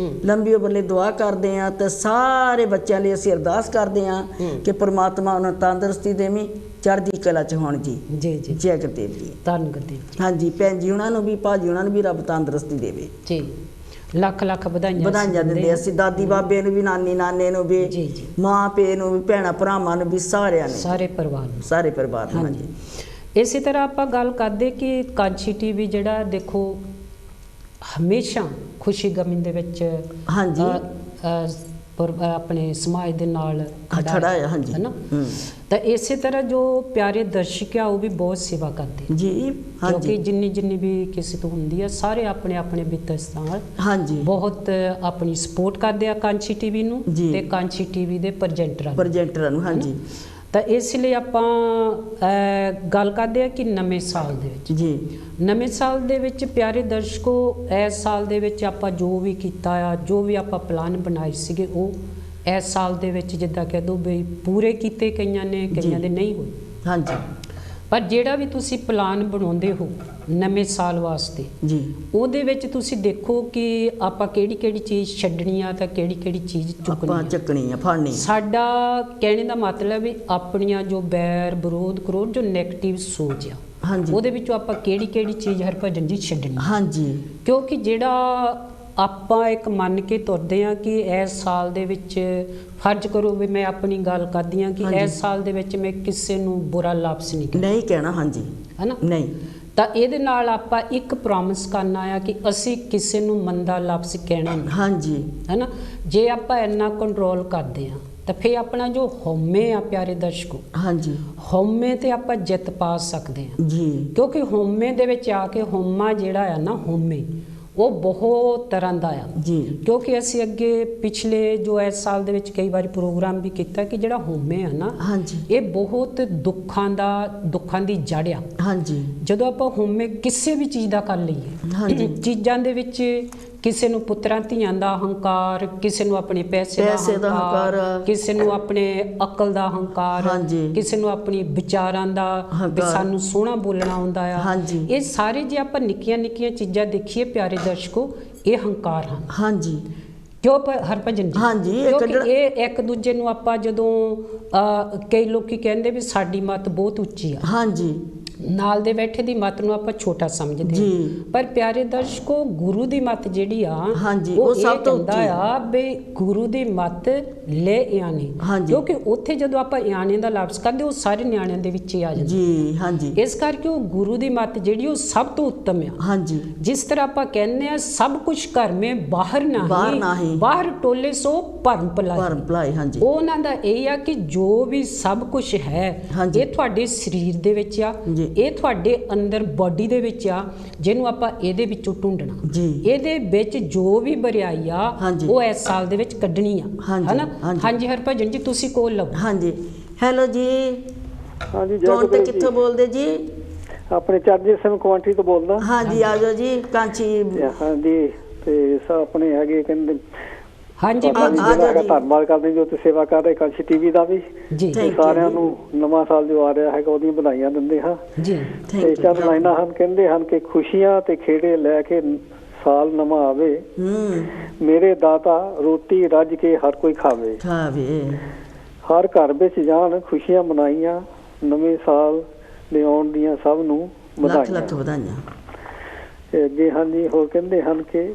ਲੰਬੀ ਉਮਰ ਲਈ ਦੁਆ ਕਰਦੇ ਆ। ਤੇ ਸਾਰੇ ਬੱਚਿਆਂ ਲਈ ਅਸੀਂ ਅਰਦਾਸ ਕਰਦੇ ਆ ਕਿ ਪਰਮਾਤਮਾ ਉਹਨਾਂ ਨੂੰ ਤੰਦਰੁਸਤੀ ਦੇਵੀ, ਚੜ੍ਹਦੀ ਕਲਾ 'ਚ ਹੋਣ ਜੀ। ਜੀ ਜੀ। ਜੈ ਗੁਰਦੇਵ ਜੀ। ਧੰਨ ਗੁਰਦੇਵ ਜੀ। ਹਾਂਜੀ। ਭੈਣ ਜੀ ਉਹਨਾਂ ਨੂੰ ਵੀ, ਭਾਜੀ ਉਹਨਾਂ ਨੂੰ ਵੀ ਰੱਬ ਤੰਦਰੁਸਤੀ ਦੇਵੇ ਜੀ। ਲੱਖ ਲੱਖ ਵਧਾਈਆਂ ਦਿੰਦੇ ਅਸੀਂ ਦਾਦੀ ਬਾਬੇ ਨੂੰ ਵੀ, ਨਾਨੀ ਨਾਨੇ ਨੂੰ ਵੀ, ਜੀ ਜੀ। ਮਾਂ ਪਿਓ ਨੂੰ ਵੀ, ਭੈਣਾਂ ਭਰਾਵਾਂ ਨੂੰ ਵੀ, ਸਾਰਿਆਂ ਨੂੰ, ਸਾਰੇ ਪਰਿਵਾਰ ਨੂੰ। ਸਾਰੇ ਪਰਿਵਾਰ ਨੂੰ। ਹਾਂਜੀ। ਇਸੇ ਤਰ੍ਹਾਂ ਆਪਾਂ ਗੱਲ ਕਰਦੇ ਕਿ ਕਾਂਚੀ ਟੀਵੀ ਜਿਹੜਾ ਦੇਖੋ ਹਮੇਸ਼ਾ ਖੁਸ਼ੀ ਗਮੀ ਦੇ ਵਿੱਚ ਹਾਂਜੀ। ਆਪਣੇ ਸਮਾਜ ਦੇ ਨਾਲ ਖੜਾ ਹੈ। ਹਾਂਜੀ ਹੈ ਨਾ। ਤਾਂ ਇਸੇ ਤਰ੍ਹਾਂ ਜੋ ਪਿਆਰੇ ਦਰਸ਼ਕ ਆ ਉਹ ਵੀ ਬਹੁਤ ਸੇਵਾ ਕਰਦੇ ਜੀ। ਕਿਉਂਕਿ ਜਿੰਨੀ ਵੀ ਕਿਸੇ ਤੋਂ ਹੁੰਦੀ ਆ, ਸਾਰੇ ਆਪਣੇ ਆਪਣੇ ਬਿੱਤਸ ਨਾਲ ਹਾਂਜੀ ਬਹੁਤ ਆਪਣੀ ਸਪੋਰਟ ਕਰਦੇ ਆ ਕਾਂਚੀ ਟੀਵੀ ਨੂੰ ਤੇ ਕਾਂਚੀ ਟੀਵੀ ਦੇ ਪ੍ਰੈਜੈਂਟਰਾਂ ਨੂੰ। ਹਾਂਜੀ। ਤਾਂ ਇਸ ਲਈ ਆਪਾਂ ਗੱਲ ਕਰਦੇ ਆ ਕਿ ਨਵੇਂ ਸਾਲ ਦੇ ਵਿੱਚ ਨਵੇਂ ਸਾਲ ਦੇ ਵਿੱਚ ਪਿਆਰੇ ਦਰਸ਼ਕੋ, ਇਸ ਸਾਲ ਦੇ ਵਿੱਚ ਆਪਾਂ ਜੋ ਵੀ ਕੀਤਾ ਆ, ਜੋ ਵੀ ਆਪਾਂ ਪਲਾਨ ਬਣਾਏ ਸੀਗੇ, ਉਹ ਇਸ ਸਾਲ ਦੇ ਵਿੱਚ ਜਿੱਦਾਂ ਕਹਿ ਦੋ ਵੀ ਪੂਰੇ ਕੀਤੇ, ਕਈਆਂ ਦੇ ਨਹੀਂ ਹੋਏ। ਹਾਂਜੀ। ਪਰ ਜਿਹੜਾ ਵੀ ਤੁਸੀਂ ਪਲਾਨ ਬਣਾਉਂਦੇ ਹੋ ਨਵੇਂ ਸਾਲ ਵਾਸਤੇ ਜੀ, ਉਹਦੇ ਵਿੱਚ ਤੁਸੀਂ ਦੇਖੋ ਕਿ ਆਪਾਂ ਕਿਹੜੀ ਚੀਜ਼ ਛੱਡਣੀ ਆ ਤਾਂ ਕਿਹੜੀ ਚੀਜ਼ ਚੱਕਣੀ ਆ, ਫੜਨੀ। ਸਾਡਾ ਕਹਿਣੇ ਦਾ ਮਤਲਬ ਵੀ ਆਪਣੀਆਂ ਜੋ ਬੈਰ ਵਿਰੋਧ ਕਰੋਧ ਜੋ ਨੈਗੇਟਿਵ ਸੋਚ ਆ, ਹਾਂਜੀ, ਉਹਦੇ ਵਿੱਚੋਂ ਆਪਾਂ ਕਿਹੜੀ ਚੀਜ਼ ਹਰਭਜਨ ਜੀ ਛੱਡਣੀ। ਹਾਂਜੀ। ਕਿਉਂਕਿ ਜਿਹੜਾ ਆਪਾਂ ਇੱਕ ਮੰਨ ਕੇ ਤੁਰਦੇ ਆ ਕਿ ਇਸ ਸਾਲ ਦੇ ਵਿੱਚ ਫਰਜ਼ ਕਰੋ ਵੀ ਮੈਂ ਆਪਣੀ ਗੱਲ ਕਰਦੀ ਆ ਕਿ ਇਸ ਸਾਲ ਦੇ ਵਿੱਚ ਮੈਂ ਕਿਸੇ ਨੂੰ ਬੁਰਾ ਲਫ਼ਜ਼ ਨਹੀਂ ਕਹਿਣਾ। ਹਾਂਜੀ, ਹੈ ਨਾ। ਨਹੀਂ। ਤਾਂ ਇਹਦੇ ਨਾਲ ਆਪਾਂ ਇੱਕ ਪ੍ਰੋਮਿਸ ਕਰਨਾ ਆ ਕਿ ਅਸੀਂ ਕਿਸੇ ਨੂੰ ਮੰਦਾ ਲਫ਼ਜ਼ ਕਹਿਣਾ ਨਹੀਂ। ਹਾਂਜੀ, ਹੈ ਨਾ। ਜੇ ਆਪਾਂ ਇੰਨਾ ਕੰਟਰੋਲ ਕਰਦੇ ਆ ਤਾਂ ਫਿਰ ਆਪਣਾ ਜੋ ਹਉਮੈ ਆ ਪਿਆਰੇ ਦਰਸ਼ਕੋ, ਹਾਂਜੀ, ਹਉਮੈ ਤੇ ਆਪਾਂ ਜਿੱਤ ਪਾ ਸਕਦੇ ਆ ਜੀ। ਕਿਉਂਕਿ ਹਉਮੈ ਦੇ ਵਿੱਚ ਆ ਕੇ ਹਉਮਾ ਜਿਹੜਾ ਆ ਨਾ, ਹਉਮੈ ਉਹ ਬਹੁਤ ਤਰ੍ਹਾਂ ਦਾ ਆ ਜੀ। ਕਿਉਂਕਿ ਅਸੀਂ ਅੱਗੇ ਪਿਛਲੇ ਜੋ ਇਸ ਸਾਲ ਦੇ ਵਿੱਚ ਕਈ ਵਾਰੀ ਪ੍ਰੋਗਰਾਮ ਵੀ ਕੀਤਾ ਕਿ ਜਿਹੜਾ ਹਉਮੈ ਆ ਨਾ, ਹਾਂਜੀ, ਇਹ ਬਹੁਤ ਦੁੱਖਾਂ ਦੀ ਜੜ ਆ। ਹਾਂਜੀ। ਜਦੋਂ ਆਪਾਂ ਹਉਮੈ ਕਿਸੇ ਵੀ ਚੀਜ਼ ਦਾ ਕਰ ਲਈਏ, ਚੀਜ਼ਾਂ ਦੇ ਵਿੱਚ ਕਿਸੇ ਨੂੰ ਪੁੱਤਰਾਂ ਧੀਆਂ ਦਾ ਹੰਕਾਰ, ਕਿਸੇ ਨੂੰ ਆਪਣੇ ਪੈਸੇ ਦਾ ਹੰਕਾਰ, ਕਿਸੇ ਨੂੰ ਆਪਣੇ ਅਕਲ ਦਾ ਹੰਕਾਰ, ਕਿਸੇ ਨੂੰ ਆਪਣੀ ਵਿਚਾਰਾਂ ਦਾ, ਵੀ ਸਾਨੂੰ ਸੋਹਣਾ ਬੋਲਣਾ ਆਉਂਦਾ ਆ। ਇਹ ਸਾਰੇ ਜੇ ਆਪਾਂ ਨਿੱਕੀਆਂ ਚੀਜ਼ਾਂ ਦੇਖੀਏ ਪਿਆਰੇ ਦਰਸ਼ਕੋ, ਇਹ ਹੰਕਾਰ ਹਨ। ਹਾਂਜੀ। ਕਿਉਂ ਹਰਭਜਨ ਜੀ? ਹਾਂਜੀ। ਕਿਉਂਕਿ ਇਹ ਇੱਕ ਦੂਜੇ ਨੂੰ ਆਪਾਂ ਜਦੋਂ ਕਈ ਲੋਕੀ ਕਹਿੰਦੇ ਵੀ ਸਾਡੀ ਮੱਤ ਬਹੁਤ ਉੱਚੀ ਆ, ਹਾਂਜੀ, ਨਾਲ ਦੇ ਬੈਠੇ ਦੀ ਮੱਤ ਨੂੰ ਆਪਾਂ ਛੋਟਾ ਸਮਝਦੇ ਹਾਂ। ਪਰ ਪਿਆਰੇ ਦਰਸ਼ਕੋ, ਗੁਰੂ ਦੀ ਮੱਤ ਜਿਹੜੀ ਆ, ਉਹ ਸਭ ਤੋਂ ਉੱਚੀ ਆ ਵੀ ਗੁਰੂ ਦੀ ਮੱਤ ਲੈ ਇਆਣੇ। ਕਿਉਂਕਿ ਉੱਥੇ ਜਦੋਂ ਆਪਾਂ ਇਆਣੇ ਦਾ ਲਫ਼ਜ਼ ਕਰਦੇ, ਉਹ ਸਾਰੇ ਨਿਆਣਿਆਂ ਦੇ ਵਿੱਚ ਹੀ ਆ ਜਾਂਦਾ ਜੀ। ਹਾਂਜੀ। ਇਸ ਕਰਕੇ ਉਹ ਗੁਰੂ ਦੀ ਮੱਤ ਜਿਹੜੀ ਉਹ ਸਭ ਤੋਂ ਉੱਤਮ ਆ। ਹਾਂਜੀ। ਜਿਸ ਤਰ੍ਹਾਂ ਆਪਾਂ ਕਹਿੰਦੇ ਆ, ਸਭ ਕੁਝ ਘਰ ਮੇ ਬਾਹਰ ਨਹੀਂ, ਬਾਹਰ ਟੋਲੇ ਸੋ ਭਰਮ ਭਲਾਈ। ਹਾਂਜੀ। ਉਹਨਾਂ ਦਾ ਇਹ ਆ ਕਿ ਜੋ ਵੀ ਸਭ ਕੁਝ ਹੈ, ਇਹ ਤੁਹਾਡੇ ਸਰੀਰ ਦੇ ਵਿੱਚ ਆ, ਇਹ ਤੁਹਾਡੇ ਅੰਦਰ ਬਾਡੀ ਦੇ ਵਿੱਚ ਆ, ਜਿਹਨੂੰ ਆਪਾਂ ਇਹਦੇ ਵਿੱਚੋਂ ਢੂੰਡਣਾ। ਇਹਦੇ ਵਿੱਚ ਜੋ ਵੀ ਬਰਿਆਈ ਆ, ਉਹ ਇਸ ਸਾਲ ਦੇ ਵਿੱਚ ਕੱਢਣੀ ਆ। ਹਨਾ। ਹਾਂਜੀ ਹਰਭਜਨ ਜੀ, ਤੁਸੀਂ ਕੋਲ ਲਓ। ਹਾਂਜੀ। ਹੈਲੋ ਜੀ। ਹਾਂਜੀ। ਕੌਣ ਤੇ ਕਿੱਥੋਂ ਬੋਲਦੇ ਜੀ? ਆਪਣੇ ਚਰਨਜੀਤ ਸਿੰਘ ਕੁਆਂਟੀ ਤੋਂ ਬੋਲਦਾ। ਹਾਂਜੀ, ਆ ਜਾਓ ਜੀ। ਕਾਂਚੀ। ਹਾਂਜੀ। ਤੇ ਆਪਣੇ ਹੈਗੇ ਕਹਿੰਦੇ ਹਾਂਜੀ, ਧੰਨਵਾਦ ਕਰਦੇ ਜੋ ਤੁਸੀਂ ਸੇਵਾ ਕਰ ਰਹੇ ਕਾਂਚੀ ਟੀਵੀ ਦਾ ਵੀ ਜੀ। ਸਾਰਿਆਂ ਨੂੰ ਨਵਾਂ ਸਾਲ ਜੋ ਆ ਰਿਹਾ ਹੈਗਾ ਉਹਦੀਆਂ ਵਧਾਈਆਂ ਦਿੰਦੇ ਹਾਂ ਜੀ। ਤੇ ਚੰਦ ਲਾਈਨਾਂ ਹਨ, ਕਹਿੰਦੇ ਹਨ ਕਿ ਖੁਸ਼ੀਆਂ ਤੇ ਖੇੜੇ ਲੈ ਕੇ ਸਾਲ ਨਵਾਂ ਆਵੇ, ਮੇਰੇ ਦਾਤਾ ਰੋਟੀ ਰੱਜ ਕੇ ਹਰ ਕੋਈ ਖਾਵੇ। ਹਰ ਘਰ ਵਿੱਚ ਜਾਣ ਖੁਸ਼ੀਆਂ ਮਨਾਈਆਂ, ਨਵੇਂ ਸਾਲ ਦੇ ਆਉਣ ਦੀਆਂ ਸਭ ਨੂੰ ਵਧਾਈਆਂ। ਤੇ ਅੱਗੇ ਹਾਂਜੀ ਹੋਰ ਕਹਿੰਦੇ ਹਨ ਕਿ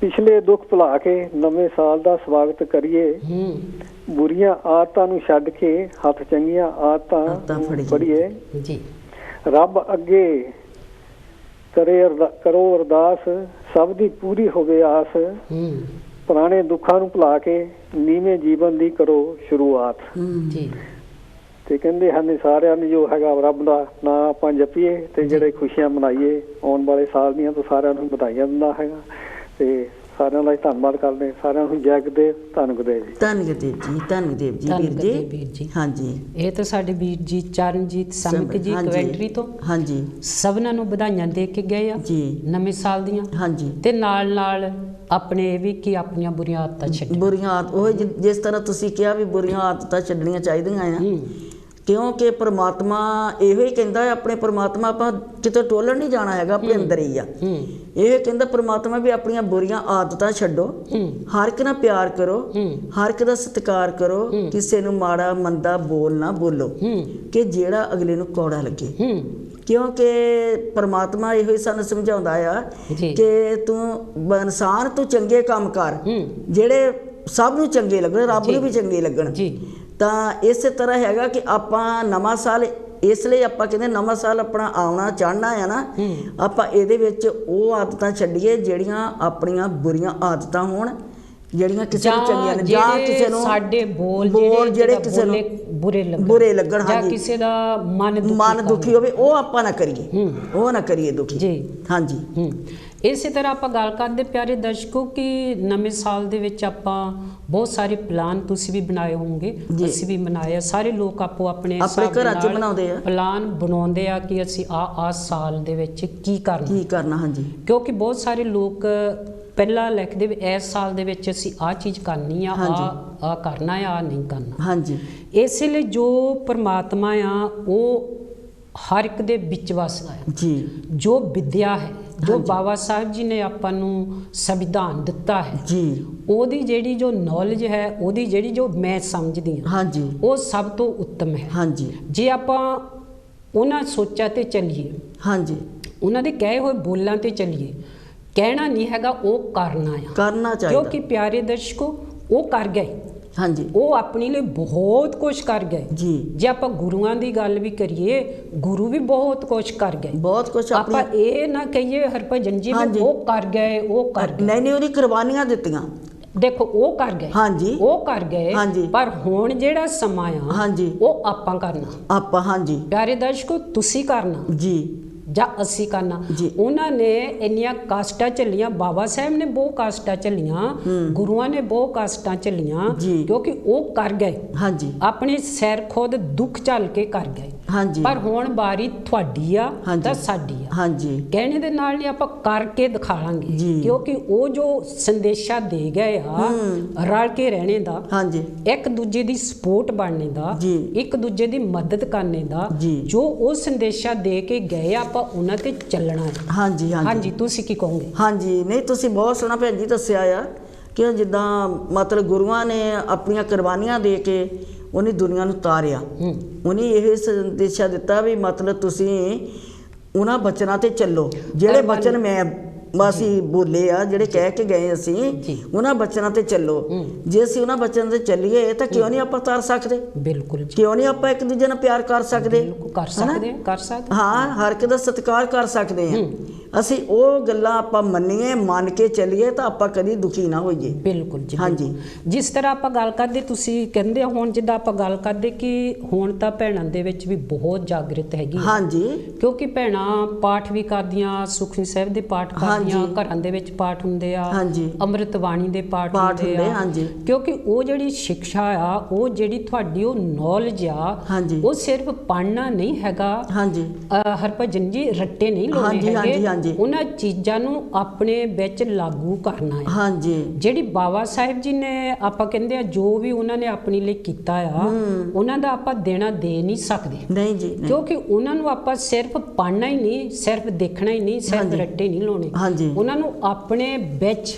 ਪਿਛਲੇ ਦੁੱਖ ਭੁਲਾ ਕੇ ਨਵੇਂ ਸਾਲ ਦਾ ਸਵਾਗਤ ਕਰੀਏ, ਬੁਰੀਆਂ ਆਦਤਾਂ ਨੂੰ ਛੱਡ ਕੇ ਹੱਥ ਚੰਗੀਆਂ ਆਦਤਾਂ ਫੜੀਏ। ਰੱਬ ਅੱਗੇ ਕਰੋ ਅਰਦਾਸ, ਸਭ ਦੀ ਪੂਰੀ ਹੋਵੇ ਆਸ, ਪੁਰਾਣੇ ਦੁੱਖਾਂ ਨੂੰ ਭੁਲਾ ਕੇ ਨੀਵੇਂ ਜੀਵਨ ਦੀ ਕਰੋ ਸ਼ੁਰੂਆਤ। ਤੇ ਕਹਿੰਦੇ ਹਨ ਸਾਰਿਆਂ ਨੂੰ ਜੋ ਹੈਗਾ ਰੱਬ ਦਾ ਨਾਂ ਆਪਾਂ ਜਪੀਏ ਤੇ ਜਿਹੜੇ ਖੁਸ਼ੀਆਂ ਮਨਾਈਏ ਆਉਣ ਵਾਲੇ ਸਾਲ ਦੀਆਂ, ਤਾਂ ਸਾਰਿਆਂ ਨੂੰ ਵਧਾਈਆਂ ਦਿੰਦਾ ਹੈਗਾ। ਤੇ ਸਾਰਿਆਂ ਦਾ ਧੰਨਵਾਦ ਕਰਦੇ, ਸਾਰਿਆਂ ਨੂੰ ਜੈ ਗੁਰਦੇਵ, ਧੰਨ ਗੁਰਦੇਵ ਜੀ। ਧੰਨ ਗੁਰਦੇਵ ਜੀ ਵੀਰ ਜੀ। ਹਾਂਜੀ। ਇਹ ਤਾਂ ਸਾਡੇ ਵੀਰ ਜੀ ਚਰਨਜੀਤ ਸੰਮਕ ਜੀ ਕਵੈਂਟਰੀ ਤੋਂ ਹਾਂਜੀ ਸਭਨਾਂ ਨੂੰ ਵਧਾਈਆਂ ਦੇ ਕੇ ਗਏ ਆ ਜੀ ਨਵੇਂ ਸਾਲ ਦੀਆਂ। ਹਾਂਜੀ। ਤੇ ਨਾਲ ਆਪਣੇ ਇਹ ਵੀ ਕਿ ਆਪਣੀਆਂ ਬੁਰੀਆਂ ਆਦਤਾਂ ਛੱਡੋ। ਉਹ ਜਿਸ ਤਰ੍ਹਾਂ ਤੁਸੀਂ ਕਿਹਾ ਵੀ ਬੁਰੀਆਂ ਆਦਤਾਂ ਛੱਡਣੀਆਂ ਚਾਹੀਦੀਆਂ ਆ, ਕਿਉਂਕਿ ਪਰਮਾਤਮਾ ਇਹੋ ਹੀ ਕਹਿੰਦਾ, ਆਪਣੇ ਪਰਮਾਤਮਾ ਆਪਾਂ ਕਿਤੇ ਟੋਲਣ ਨਹੀਂ ਜਾਣਾ ਹੈਗਾ, ਆਪਣੇ ਅੰਦਰ ਹੀ ਆ। ਇਹ ਕਹਿੰਦਾ ਪਰਮਾਤਮਾ ਵੀ ਆਪਣੀਆਂ ਬੁਰੀਆਂ ਆਦਤਾਂ ਛੱਡੋ, ਹਰ ਇੱਕ ਨਾਲ ਪਿਆਰ ਕਰੋ, ਹਰ ਇੱਕ ਦਾ ਸਤਿਕਾਰ ਕਰੋ, ਕਿਸੇ ਨੂੰ ਮਾੜਾ ਮੰਦਾ ਬੋਲ ਨਾ ਬੋਲੋ ਕਿ ਜਿਹੜਾ ਅਗਲੇ ਨੂੰ ਕੌੜਾ ਲੱਗੇ। ਕਿਉਂਕਿ ਪਰਮਾਤਮਾ ਇਹੋ ਹੀ ਸਾਨੂੰ ਸਮਝਾਉਂਦਾ ਆ ਕਿ ਤੂੰ ਇਨਸਾਨ, ਤੂੰ ਚੰਗੇ ਕੰਮ ਕਰ ਜਿਹੜੇ ਸਭ ਨੂੰ ਚੰਗੇ ਲੱਗਣ, ਰੱਬ ਨੂੰ ਵੀ ਚੰਗੇ ਲੱਗਣ। ਤਾਂ ਇਸੇ ਤਰ੍ਹਾਂ ਹੈਗਾ ਕਿ ਆਪਾਂ ਨਵਾਂ ਸਾਲ ਇਸ ਲਈ ਆਪਾਂ ਕਹਿੰਦੇ ਨਵਾਂ ਸਾਲ ਆਪਣਾ ਆਉਣਾ ਚਾਹਣਾ ਆ ਨਾ, ਆਪਾਂ ਇਹਦੇ ਵਿੱਚ ਉਹ ਆਦਤਾਂ ਛੱਡੀਏ ਜਿਹੜੀਆਂ ਆਪਣੀਆਂ ਬੁਰੀਆਂ ਆਦਤਾਂ ਹੋਣ, ਜਿਹੜੀਆਂ ਕਿਸੇ ਨੂੰ ਚੰਗੀਆਂ ਨੇ, ਜਾਂ ਕਿਸੇ ਨੂੰ ਸਾਡੇ ਬੋਲ ਜਿਹੜੇ ਕਿਸੇ ਨੂੰ ਬੁਰੇ ਲੱਗਣ, ਜਾਂ ਕਿਸੇ ਦਾ ਮਨ ਦੁਖੀ ਹੋਵੇ, ਉਹ ਆਪਾਂ ਨਾ ਕਰੀਏ, ਉਹ ਨਾ ਕਰੀਏ ਦੁਖੀ ਜੀ। ਹਾਂਜੀ। ਇਸੇ ਤਰ੍ਹਾਂ ਆਪਾਂ ਗੱਲ ਕਰਦੇ ਪਿਆਰੇ ਦਰਸ਼ਕੋ ਕਿ ਨਵੇਂ ਸਾਲ ਦੇ ਵਿੱਚ ਆਪਾਂ ਬਹੁਤ ਸਾਰੇ ਪਲਾਨ ਤੁਸੀਂ ਵੀ ਬਣਾਏ ਹੋਣਗੇ, ਅਸੀਂ ਵੀ ਬਣਾਏ ਆ, ਸਾਰੇ ਲੋਕ ਆਪੋ ਆਪਣੇ ਘਰਾਂ 'ਚ ਬਣਾਉਂਦੇ ਆ, ਪਲਾਨ ਬਣਾਉਂਦੇ ਆ ਕਿ ਅਸੀਂ ਆ ਸਾਲ ਦੇ ਵਿੱਚ ਕੀ ਕਰਨਾ। ਹਾਂਜੀ, ਕਿਉਂਕਿ ਬਹੁਤ ਸਾਰੇ ਲੋਕ ਪਹਿਲਾਂ ਲਿਖਦੇ ਵੀ ਇਸ ਸਾਲ ਦੇ ਵਿੱਚ ਅਸੀਂ ਆਹ ਚੀਜ਼ ਕਰਨੀ ਆ, ਆ ਕਰਨਾ ਆ, ਨਹੀਂ ਕਰਨਾ। ਹਾਂਜੀ, ਇਸੇ ਲਈ ਜੋ ਪਰਮਾਤਮਾ ਆ ਉਹ ਹਰ ਇੱਕ ਦੇ ਵਿੱਚ ਵਸਦਾ ਹੈ ਜੀ। ਜੋ ਵਿਦਿਆ ਹੈ, ਜੋ ਬਾਬਾ ਸਾਹਿਬ ਜੀ ਨੇ ਆਪਾਂ ਨੂੰ ਸੰਵਿਧਾਨ ਦਿੱਤਾ ਹੈ ਜੀ, ਉਹਦੀ ਜਿਹੜੀ ਜੋ ਨੌਲੇਜ ਹੈ, ਉਹਦੀ ਜਿਹੜੀ ਜੋ ਮੈਂ ਸਮਝਦੀ ਹਾਂ, ਹਾਂਜੀ, ਉਹ ਸਭ ਤੋਂ ਉੱਤਮ ਹੈ। ਹਾਂਜੀ, ਜੇ ਆਪਾਂ ਉਹਨਾਂ ਸੋਚਾਂ ਤੇ ਚੱਲੀਏ, ਹਾਂਜੀ, ਉਹਨਾਂ ਦੇ ਕਹੇ ਹੋਏ ਬੋਲਾਂ ਤੇ ਚੱਲੀਏ, ਕਹਿਣਾ ਨਹੀਂ ਹੈਗਾ, ਉਹ ਕਰਨਾ ਚਾਹੀਦਾ। ਕਿਉਂਕਿ ਪਿਆਰੇ ਦਰਸ਼ਕੋ ਉਹ ਕਰ ਗਏ, ਹਾਂਜੀ, ਉਹ ਆਪਣੀ ਲਈ ਬਹੁਤ ਕੁਝ ਕਰ ਗਏ ਜੀ। ਜੇ ਆਪਾਂ ਗੁਰੂਆਂ ਦੀ ਗੱਲ ਵੀ ਕਰੀਏ, ਗੁਰੂ ਵੀ ਬਹੁਤ ਕੁਝ ਕਰ ਗਏ, ਬਹੁਤ ਕੁਝ। ਆਪਾਂ ਇਹ ਨਾ ਕਹੀਏ ਹਰਭਜਨ ਜੀ ਉਹ ਕਰ ਗਏ, ਉਹ ਕਰ ਗਏ, ਨਹੀਂ, ਉਹਦੀ ਕੁਰਬਾਨੀਆਂ ਦਿੱਤੀਆਂ। ਦੇਖੋ ਉਹ ਕਰ ਗਏ, ਹਾਂਜੀ, ਉਹ ਕਰ ਗਏ, ਹਾਂਜੀ। ਪਰ ਹੁਣ ਜਿਹੜਾ ਸਮਾਂ ਆ, ਹਾਂਜੀ, ਉਹ ਆਪਾਂ ਕਰਨਾ। ਹਾਂਜੀ, ਪਿਆਰੇ ਦਰਸ਼ਕੋ ਤੁਸੀਂ ਕਰਨਾ ਜੀ, ਜਾਂ ਅਸੀਂ ਕਰਨਾ। ਜੀ। ਉਹਨਾਂ ਨੇ ਇੰਨੀਆਂ ਕਾਸਟਾਂ ਝੱਲੀਆਂ, ਬਾਬਾ ਸਾਹਿਬ ਨੇ ਬਹੁਤ ਕਾਸਟਾਂ ਝੱਲੀਆਂ, ਗੁਰੂਆਂ ਨੇ ਬਹੁਤ ਕਾਸਟਾਂ ਝੱਲੀਆਂ, ਕਿਉਂਕਿ ਉਹ ਕਰ ਗਏ। ਹਾਂਜੀ, ਆਪਣੇ ਸਿਰ ਖੁਦ ਦੁੱਖ ਝੱਲ ਕੇ ਕਰ ਗਏ। ਹਾਂਜੀ, ਪਰ ਹੁਣ ਬਾਰੀ ਤੁਹਾਡੀ ਆ ਤਾਂ ਸਾਡੀ ਆ। ਹਾਂਜੀ, ਕਹਿਣੇ ਦੇ ਨਾਲ ਨਹੀਂ, ਆਪਾਂ ਕਰਕੇ ਦਿਖਾਵਾਂਗੇ, ਜੀ। ਕਿਉਂਕਿ ਉਹ ਜੋ ਸੰਦੇਸ਼ਾ ਦੇ ਗਏ ਆ ਰਲ ਕੇ ਰਹਿਣੇ ਦਾ, ਹਾਂਜੀ, ਇੱਕ ਦੂਜੇ ਦੀ ਸਪੋਰਟ ਬਣਨੇ ਦਾ, ਜੀ। ਇੱਕ ਦੂਜੇ ਦੀ ਮਦਦ ਕਰਨੇ ਦਾ, ਜੀ। ਜੋ ਉਹ ਸੰਦੇਸ਼ਾ ਦੇ ਕੇ ਗਏ ਆਪਾਂ ਉਹਨਾਂ ਤੇ ਚੱਲਣਾ ਹੈ। ਹਾਂਜੀ, ਹਾਂਜੀ, ਤੁਸੀਂ ਕੀ ਕਹੋਗੇ? ਹਾਂਜੀ, ਨਹੀਂ ਤੁਸੀਂ ਬਹੁਤ ਸੋਹਣਾ ਭੈਣ ਜੀ ਦੱਸਿਆ ਆ ਕਿ ਜਿੱਦਾਂ ਮਤਲਬ ਗੁਰੂਆਂ ਨੇ ਆਪਣੀਆਂ ਕੁਰਬਾਨੀਆਂ ਦੇ ਕੇ ਉਹਨੇ ਦੁਨੀਆ ਨੂੰ ਤਾਰਿਆ। ਉਹਨੇ ਇਹ ਸੰਦੇਸ਼ਾ ਦਿੱਤਾ ਵੀ ਮਤਲਬ ਤੁਸੀਂ ਉਹਨਾਂ ਬਚਨਾਂ ਤੇ ਚੱਲੋ, ਜਿਹੜੇ ਬਚਨ ਮੈਂ ਅਸੀਂ ਬੋਲੇ ਆ, ਜਿਹੜੇ ਕਹਿ ਕੇ ਗਏ ਅਸੀਂ, ਉਹਨਾਂ ਬਚਨਾਂ ਤੇ ਚੱਲੋ। ਜੇ ਅਸੀਂ ਉਹਨਾਂ ਬਚਨਾਂ ਤੇ ਚੱਲੀਏ ਤਾਂ ਕਿਉਂ ਨਹੀਂ ਆਪਾਂ ਤਾਰ ਸਕਦੇ? ਬਿਲਕੁਲ, ਕਿਉਂ ਨਹੀਂ ਆਪਾਂ ਇੱਕ ਦੂਜੇ ਨਾਲ ਪਿਆਰ ਕਰ ਸਕਦੇ? ਕਰ ਸਕਦੇ ਹਾਂ, ਹਰ ਇੱਕ ਦਾ ਸਤਿਕਾਰ ਕਰ ਸਕਦੇ ਹਾਂ। ਅਸੀਂ ਉਹ ਗੱਲਾਂ ਆਪਾਂ ਮੰਨੀਏ, ਮੰਨ ਕੇ ਚੱਲੀਏ ਤਾਂ ਆਪਾਂ ਕਦੀ ਦੁਖੀ ਨਾ ਹੋਈਏ। ਬਿਲਕੁਲ ਜੀ। ਹਾਂਜੀ, ਜਿਸ ਤਰ੍ਹਾਂ ਆਪਾਂ ਗੱਲ ਕਰਦੇ, ਤੁਸੀਂ ਕਹਿੰਦੇ ਹੁਣ ਜਿੱਦਾਂ ਆਪਾਂ ਗੱਲ ਕਰਦੇ ਕਿ ਹੁਣ ਤਾਂ ਭੈਣਾਂ ਦੇ ਵਿੱਚ ਵੀ ਬਹੁਤ ਜਾਗਰਤ ਹੈਗੀ। ਹਾਂਜੀ, ਕਿਉਂਕਿ ਭੈਣਾਂ ਪਾਠ ਵੀ ਕਰਦੀਆਂ, ਸੁਖਮਨੀ ਸਾਹਿਬ ਦੇ ਪਾਠ ਕਰਦੀਆਂ, ਘਰਾਂ ਦੇ ਵਿੱਚ ਪਾਠ ਹੁੰਦੇ ਆ, ਅੰਮ੍ਰਿਤ ਬਾਣੀ ਦੇ ਪਾਠ ਹੁੰਦੇ ਆ। ਕਿਉਂਕਿ ਉਹ ਜਿਹੜੀ ਸਿੱਖਿਆ ਆ, ਉਹ ਜਿਹੜੀ ਤੁਹਾਡੀ ਉਹ ਨੌਲੇਜ ਆ, ਉਹ ਸਿਰਫ ਪੜ੍ਹਨਾ ਨਹੀਂ ਹੈਗਾ। ਹਰਭਜਨ ਜੀ ਰੱਟੇ ਨਹੀਂ ਲਾਉਣੇ ਹੈਗੇ, ਉਹਨਾਂ ਚੀਜ਼ਾਂ ਨੂੰ ਆਪਣੇ ਵਿੱਚ ਲਾਗੂ ਕਰਨਾ ਹੈ। ਹਾਂਜੀ, ਜਿਹੜੀ ਬਾਬਾ ਸਾਹਿਬ ਜੀ ਨੇ ਆਪਾਂ ਕਹਿੰਦੇ ਆ ਜੋ ਵੀ ਉਹਨਾਂ ਨੇ ਆਪਣੀ ਲਈ ਕੀਤਾ ਆ, ਉਹਨਾਂ ਦਾ ਆਪਾਂ ਦੇਣਾ ਦੇ ਨਹੀਂ ਸਕਦੇ। ਨਹੀਂ ਜੀ, ਕਿਉਂਕਿ ਉਹਨਾਂ ਨੂੰ ਆਪਾਂ ਸਿਰਫ ਪੜ੍ਹਨਾ ਹੀ ਨਹੀਂ, ਸਿਰਫ ਦੇਖਣਾ ਹੀ ਨਹੀਂ, ਸਿਰਫ ਰੱਟੇ ਨਹੀਂ ਲਾਉਣੇ, ਉਹਨਾਂ ਨੂੰ ਆਪਣੇ ਵਿੱਚ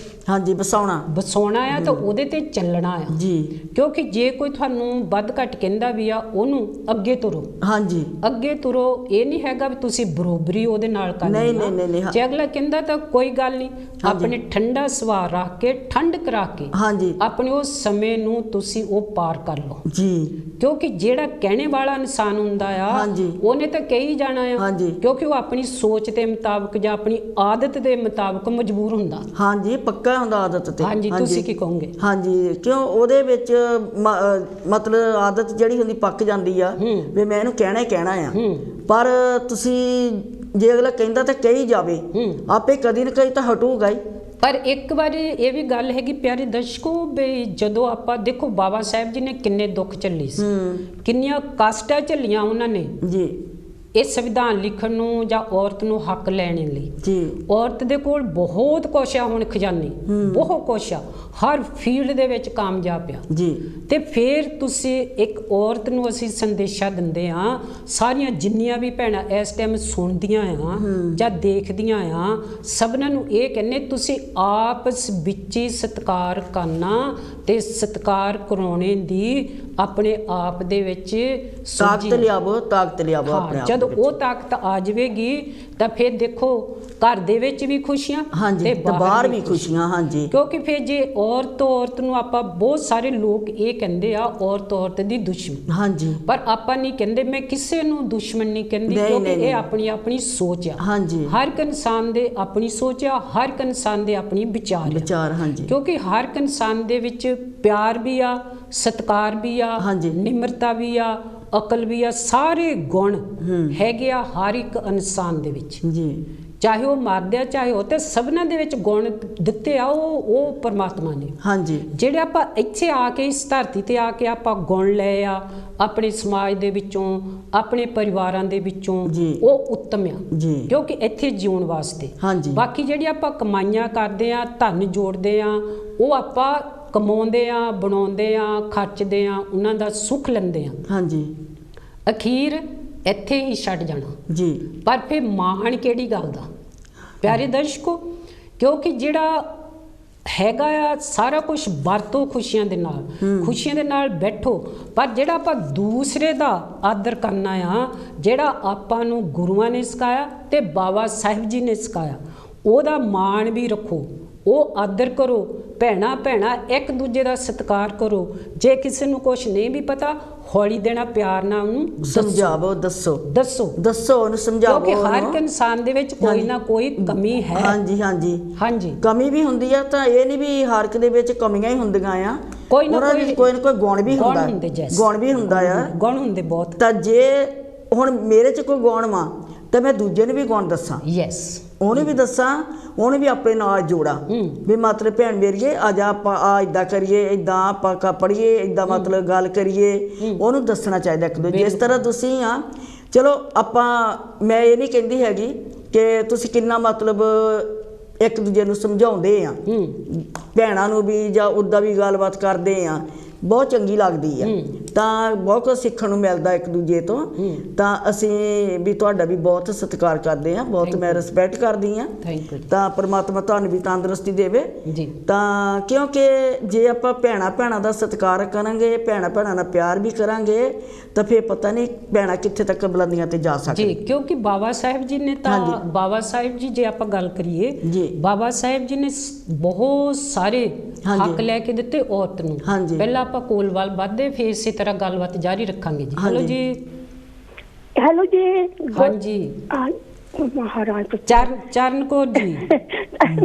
ਵਸਾਉਣਾ ਆ ਤਾਂ ਉਹਦੇ ਤੇ ਚੱਲਣਾ ਆ ਜੀ। ਕਿਉਂਕਿ ਜੇ ਕੋਈ ਤੁਹਾਨੂੰ ਵੱਧ ਘੱਟ ਕਹਿੰਦਾ ਵੀ ਆ, ਉਹਨੂੰ ਅੱਗੇ ਤੁਰੋ। ਅੱਗੇ ਤੁਰੋ, ਇਹ ਨਹੀਂ ਹੈਗਾ ਵੀ ਤੁਸੀਂ ਬਰੋਬਰੀ ਉਹਦੇ ਨਾਲ ਕਰਨੀ। ਨਹੀਂ, ਜੇ ਅਗਲਾ ਕਹਿੰਦਾ ਤਾਂ ਕੋਈ ਗੱਲ ਨਹੀਂ, ਆਪਣੇ ਠੰਡਾ ਸੁਭਾਅ ਰੱਖ ਕੇ, ਠੰਡ ਕਰਾ ਕੇ ਆਪਣੇ ਉਸ ਸਮੇਂ ਨੂੰ ਤੁਸੀਂ ਉਹ ਪਾਰ ਕਰ ਲਓ ਜੀ। ਕਿਉਂਕਿ ਜਿਹੜਾ ਕਹਿਣੇ ਵਾਲਾ ਇਨਸਾਨ ਹੁੰਦਾ ਆ, ਉਹਨੇ ਤਾਂ ਕਹੀ ਜਾਣਾ ਆ, ਕਿਉਂਕਿ ਉਹ ਆਪਣੀ ਸੋਚ ਦੇ ਮੁਤਾਬਕ ਜਾਂ ਆਪਣੀ ਆਦਤ ਦੇ ਮੁਤਾਬਕ ਮਜਬੂਰ ਹੁੰਦਾ। ਪੱਕਾ ਹੁੰਦਾ ਆਦਤ ਤੇ। ਤੁਸੀਂ ਕੀ ਕਹੋਗੇ? ਕਿਉਂ ਉਹਦੇ ਵਿੱਚ ਮਤਲਬ ਆਦਤ ਜਿਹੜੀ ਹੁੰਦੀ ਪੱਕ ਜਾਂਦੀ ਆ ਵੀ ਮੈਂ ਇਹਨੂੰ ਕਹਿਣਾ ਹੀ ਕਹਿਣਾ ਆ। ਪਰ ਤੁਸੀਂ ਜੇ ਅਗਲਾ ਕਹਿੰਦਾ ਤਾਂ ਕਹੀ ਜਾਵੇ, ਆਪੇ ਕਦੀ ਨਾ ਕਦੀ ਤਾਂ ਹਟੂਗਾ ਹੀ। ਪਰ ਇੱਕ ਵਾਰੀ ਇਹ ਵੀ ਗੱਲ ਹੈਗੀ ਪਿਆਰੇ ਦਰਸ਼ਕੋ, ਵੀ ਜਦੋਂ ਆਪਾਂ ਦੇਖੋ ਬਾਬਾ ਸਾਹਿਬ ਜੀ ਨੇ ਕਿੰਨੇ ਦੁੱਖ ਝੱਲੇ ਸੀ, ਕਿੰਨੀਆਂ ਕਾਸਟਾਂ ਝੱਲੀਆਂ ਉਹਨਾਂ ਨੇ ਜੀ। ਇਹ ਸੰਵਿਧਾਨ ਲਿਖਣ ਨੂੰ ਜਾਂ ਔਰਤ ਨੂੰ ਹੱਕ ਲੈਣ ਲਈ ਜੀ, ਔਰਤ ਦੇ ਕੋਲ ਬਹੁਤ ਕੁਛ ਆ ਹੁਣ, ਖਜ਼ਾਨੇ ਬਹੁਤ ਕੁਛ ਆ, ਹਰ ਫੀਲਡ ਦੇ ਵਿੱਚ ਕਾਮਯਾਬ ਆ ਜੀ। ਤੇ ਫਿਰ ਤੁਸੀਂ ਇੱਕ ਔਰਤ ਨੂੰ ਅਸੀਂ ਸੰਦੇਸ਼ਾ ਦਿੰਦੇ ਆ, ਸਾਰੀਆਂ ਜਿੰਨੀਆਂ ਵੀ ਭੈਣਾਂ ਇਸ ਟਾਈਮ ਸੁਣਦੀਆਂ ਆ ਜਾਂ ਦੇਖਦੀਆਂ ਆ, ਸਭਨਾਂ ਨੂੰ ਇਹ ਕਹਿੰਦੇ ਤੁਸੀਂ ਆਪਸ ਵਿੱਚ ਹੀ ਸਤਿਕਾਰ ਕਰਨਾ ਤੇ ਸਤਿਕਾਰ ਕਰਾਉਣੇ ਦੀ ਆਪਣੇ ਆਪ ਦੇ ਵਿੱਚ ਤਾਕਤ ਲਿਆਵੋ ਆਪਣੇ ਹਾਂ, ਆਪ ਜਦੋਂ ਦੇ ਉਹ ਵਿੱਚ। ਤਾਕਤ ਆ ਜਾਵੇਗੀ ਤਾਂ ਫਿਰ ਦੇਖੋ ਘਰ ਦੇ ਵਿੱਚ ਵੀ ਖੁਸ਼ੀਆਂ ਹਾਂਜੀ, ਤੇ ਬਾਹਰ ਵੀ ਖੁਸ਼ੀਆਂ। ਹਾਂਜੀ, ਕਿਉਂਕਿ ਫਿਰ ਜੇ ਔਰਤ ਨੂੰ ਆਪਾਂ, ਬਹੁਤ ਸਾਰੇ ਲੋਕ ਇਹ ਕਹਿੰਦੇ ਆ ਔਰਤ ਦੀ ਦੁਸ਼ਮਣ, ਹਾਂਜੀ, ਪਰ ਆਪਾਂ ਨਹੀਂ ਕਹਿੰਦੇ, ਮੈਂ ਕਿਸੇ ਨੂੰ ਦੁਸ਼ਮਣ ਨਹੀਂ ਕਹਿੰਦੀ, ਨਹੀਂ, ਕਿਉਂਕਿ ਨਹੀਂ, ਇਹ ਆਪਣੀ ਆਪਣੀ ਸੋਚ ਆ। ਹਾਂਜੀ, ਹਰ ਇੱਕ ਇਨਸਾਨ ਦੇ ਆਪਣੀ ਸੋਚ ਆ, ਹਰ ਇੱਕ ਇਨਸਾਨ ਦੇ ਆਪਣੀ ਵਿਚਾਰ ਆ। ਹਾਂਜੀ, ਕਿਉਂਕਿ ਹਰ ਇੱਕ ਇਨਸਾਨ ਦੇ ਵਿੱਚ ਪਿਆਰ ਵੀ ਆ, ਸਤਿਕਾਰ ਵੀ ਆ, ਹਾਂਜੀ, ਨਿਮਰਤਾ ਵੀ ਆ, ਅਕਲ ਵੀ ਆ, ਸਾਰੇ ਗੁਣ ਹੈਗੇ ਆ ਹਰ ਇੱਕ ਇਨਸਾਨ ਦੇ ਵਿੱਚ। ਜੀ, ਚਾਹੇ ਉਹ ਮਰਦ ਆ ਚਾਹੇ ਉਹ, ਤੇ ਸਭਨਾਂ ਦੇ ਵਿੱਚ ਗੁਣ ਦਿੱਤੇ ਆ ਉਹ ਪਰਮਾਤਮਾ ਨੇ। ਹਾਂਜੀ, ਜਿਹੜੇ ਆਪਾਂ ਇੱਥੇ ਆ ਕੇ ਇਸ ਧਰਤੀ ਤੇ ਆ ਕੇ ਆਪਾਂ ਗੁਣ ਲਏ ਆ ਆਪਣੇ ਸਮਾਜ ਦੇ ਵਿੱਚੋਂ, ਆਪਣੇ ਪਰਿਵਾਰਾਂ ਦੇ ਵਿੱਚੋਂ, ਜੀ, ਉਹ ਉੱਤਮ ਆ ਜੀ, ਕਿਉਂਕਿ ਇੱਥੇ ਜਿਉਣ ਵਾਸਤੇ। ਹਾਂਜੀ, ਬਾਕੀ ਜਿਹੜੀ ਆਪਾਂ ਕਮਾਈਆਂ ਕਰਦੇ ਆ, ਧਨ ਜੋੜਦੇ ਆ, ਉਹ ਆਪਾਂ ਕਮਾਉਂਦੇ ਆ, ਬਣਾਉਂਦੇ ਆ, ਖਰਚਦੇ ਆ, ਉਹਨਾਂ ਦਾ ਸੁੱਖ ਲੈਂਦੇ ਆ, ਹਾਂਜੀ, ਅਖੀਰ ਇੱਥੇ ਹੀ ਛੱਡ ਜਾਣਾ। ਜੀ, ਪਰ ਫਿਰ ਮਾਣ ਕਿਹੜੀ ਗੱਲ ਦਾ ਪਿਆਰੇ ਦਰਸ਼ਕੋ, ਕਿਉਂਕਿ ਜਿਹੜਾ ਹੈਗਾ ਆ ਸਾਰਾ ਕੁਝ ਵਰਤੋ ਖੁਸ਼ੀਆਂ ਦੇ ਨਾਲ, ਖੁਸ਼ੀਆਂ ਦੇ ਨਾਲ ਬੈਠੋ, ਪਰ ਜਿਹੜਾ ਆਪਾਂ ਦੂਸਰੇ ਦਾ ਆਦਰ ਕਰਨਾ ਆ, ਜਿਹੜਾ ਆਪਾਂ ਨੂੰ ਗੁਰੂਆਂ ਨੇ ਸਿਖਾਇਆ ਤੇ ਬਾਬਾ ਸਾਹਿਬ ਜੀ ਨੇ ਸਿਖਾਇਆ, ਉਹਦਾ ਮਾਣ ਵੀ ਰੱਖੋ, ਉਹ ਆਦਰ ਕਰੋ। ਭੈਣਾ ਇੱਕ ਦੂਜੇ ਦਾ ਸਤਿਕਾਰ ਕਰੋ। ਜੇ ਕਿਸੇ ਨੂੰ ਕੁਝ ਨਹੀਂ ਵੀ ਪਤਾ, ਹੌਲੀ ਦੇਣਾ, ਪਿਆਰ ਨਾਲ ਉਹਨੂੰ ਸਮਝਾਵੋ, ਦੱਸੋ ਉਹਨੂੰ, ਸਮਝਾਵੋ। ਕਿਉਂਕਿ ਹਰ ਇੱਕ ਇਨਸਾਨ ਦੇ ਵਿੱਚ ਕੋਈ ਨਾ ਕੋਈ ਕਮੀ ਹੈ। ਹਾਂਜੀ, ਹਾਂਜੀ, ਹਾਂਜੀ, ਕਮੀ ਵੀ ਹੁੰਦੀ ਆ, ਤਾਂ ਇਹ ਨਹੀਂ ਵੀ ਹਰ ਇੱਕ ਦੇ ਵਿੱਚ ਕਮੀਆਂ ਹੀ ਹੁੰਦੀਆਂ ਆ, ਕੋਈ ਨਾ ਉਹਨਾਂ ਵਿੱਚ ਕੋਈ ਨਾ ਕੋਈ ਗੁਣ ਵੀ ਹੁੰਦਾ, ਗੁਣ ਵੀ ਹੁੰਦਾ ਆ, ਗੁਣ ਹੁੰਦੇ ਬਹੁਤ। ਤਾਂ ਜੇ ਹੁਣ ਮੇਰੇ 'ਚ ਕੋਈ ਗੁਣ ਵਾ ਤਾਂ ਮੈਂ ਦੂਜੇ ਨੂੰ ਵੀ ਗੁਣ ਦੱਸਾਂ, ਯੈਸ, ਉਹਨੂੰ ਵੀ ਦੱਸਾਂ, ਉਹਨੂੰ ਵੀ ਆਪਣੇ ਨਾਲ ਜੋੜਾਂ ਵੀ ਮਤਲਬ ਭੈਣ ਮੇਰੀਏ ਅੱਜ ਆਪਾਂ ਆ ਇਦਾਂ ਕਰੀਏ, ਇਦਾਂ ਆਪਾਂ ਪੜ੍ਹੀਏ, ਇਦਾਂ ਮਤਲਬ ਗੱਲ ਕਰੀਏ, ਉਹਨੂੰ ਦੱਸਣਾ ਚਾਹੀਦਾ ਇੱਕ ਦੂਜੇ। ਜਿਸ ਤਰ੍ਹਾਂ ਤੁਸੀਂ ਆ, ਚਲੋ ਆਪਾਂ, ਮੈਂ ਇਹ ਨਹੀਂ ਕਹਿੰਦੀ ਹੈਗੀ ਕਿ ਤੁਸੀਂ ਕਿੰਨਾ ਮਤਲਬ ਇੱਕ ਦੂਜੇ ਨੂੰ ਸਮਝਾਉਂਦੇ ਆ, ਭੈਣਾਂ ਨੂੰ ਵੀ ਜਾਂ ਉੱਦਾਂ ਵੀ ਗੱਲਬਾਤ ਕਰਦੇ ਆ, ਬਹੁਤ ਚੰਗੀ ਲੱਗਦੀ ਆ, ਤਾਂ ਬਹੁਤ ਕੁਝ ਸਿੱਖਣ ਨੂੰ ਮਿਲਦਾ ਇੱਕ ਦੂਜੇ ਤੋਂ। ਤਾਂ ਅਸੀਂ ਵੀ ਤੁਹਾਡਾ ਵੀ ਬਹੁਤ ਸਤਿਕਾਰ ਕਰਦੇ ਆ, ਬਹੁਤ ਮੈਂ ਰਿਸਪੈਕਟ ਕਰਦੀ ਆ। ਤਾਂ ਪ੍ਰਮਾਤਮਾ ਤੁਹਾਨੂੰ ਵੀ ਤੰਦਰੁਸਤੀ ਦੇਵੇ ਜੀ। ਤਾਂ ਕਿਉਂਕਿ ਜੇ ਆਪਾਂ ਭੈਣਾਂ ਦਾ ਸਤਿਕਾਰ ਕਰਾਂਗੇ, ਭੈਣਾਂ ਨਾਲ ਪਿਆਰ ਵੀ ਕਰਾਂਗੇ, ਤਾਂ ਫਿਰ ਪਤਾ ਨਹੀਂ ਭੈਣਾਂ ਕਿੱਥੇ ਤੱਕ ਬੁਲੰਦੀਆਂ ਤੇ ਜਾ ਸਕਦੇ ਜੀ। ਕਿਉਂਕਿ ਬਾਬਾ ਸਾਹਿਬ ਜੀ ਨੇ ਤਾਂ, ਬਾਬਾ ਸਾਹਿਬ ਜੀ ਜੇ ਆਪਾਂ ਗੱਲ ਕਰੀਏ, ਬਾਬਾ ਸਾਹਿਬ ਜੀ ਨੇ ਬਹੁਤ ਸਾਰੇ ਹੱਕ ਲੈ ਕੇ ਦਿੱਤੇ ਔਰਤ ਨੂੰ। ਪਹਿਲਾਂ ਆਪਾਂ ਕੋਲ ਵੱਲ ਵੱਧਦੇ, ਫਿਰ ਇਸੇ ਤਰ੍ਹਾਂ ਗੱਲਬਾਤ ਜਾਰੀ ਰੱਖਾਂਗੇ ਜੀ। ਹੈਲੋ ਜੀ। ਹੈਲੋ ਜੀ। ਹਾਂਜੀ, ਮਹਾਰਾਜ ਚਰਨ ਕੌਰ ਜੀ।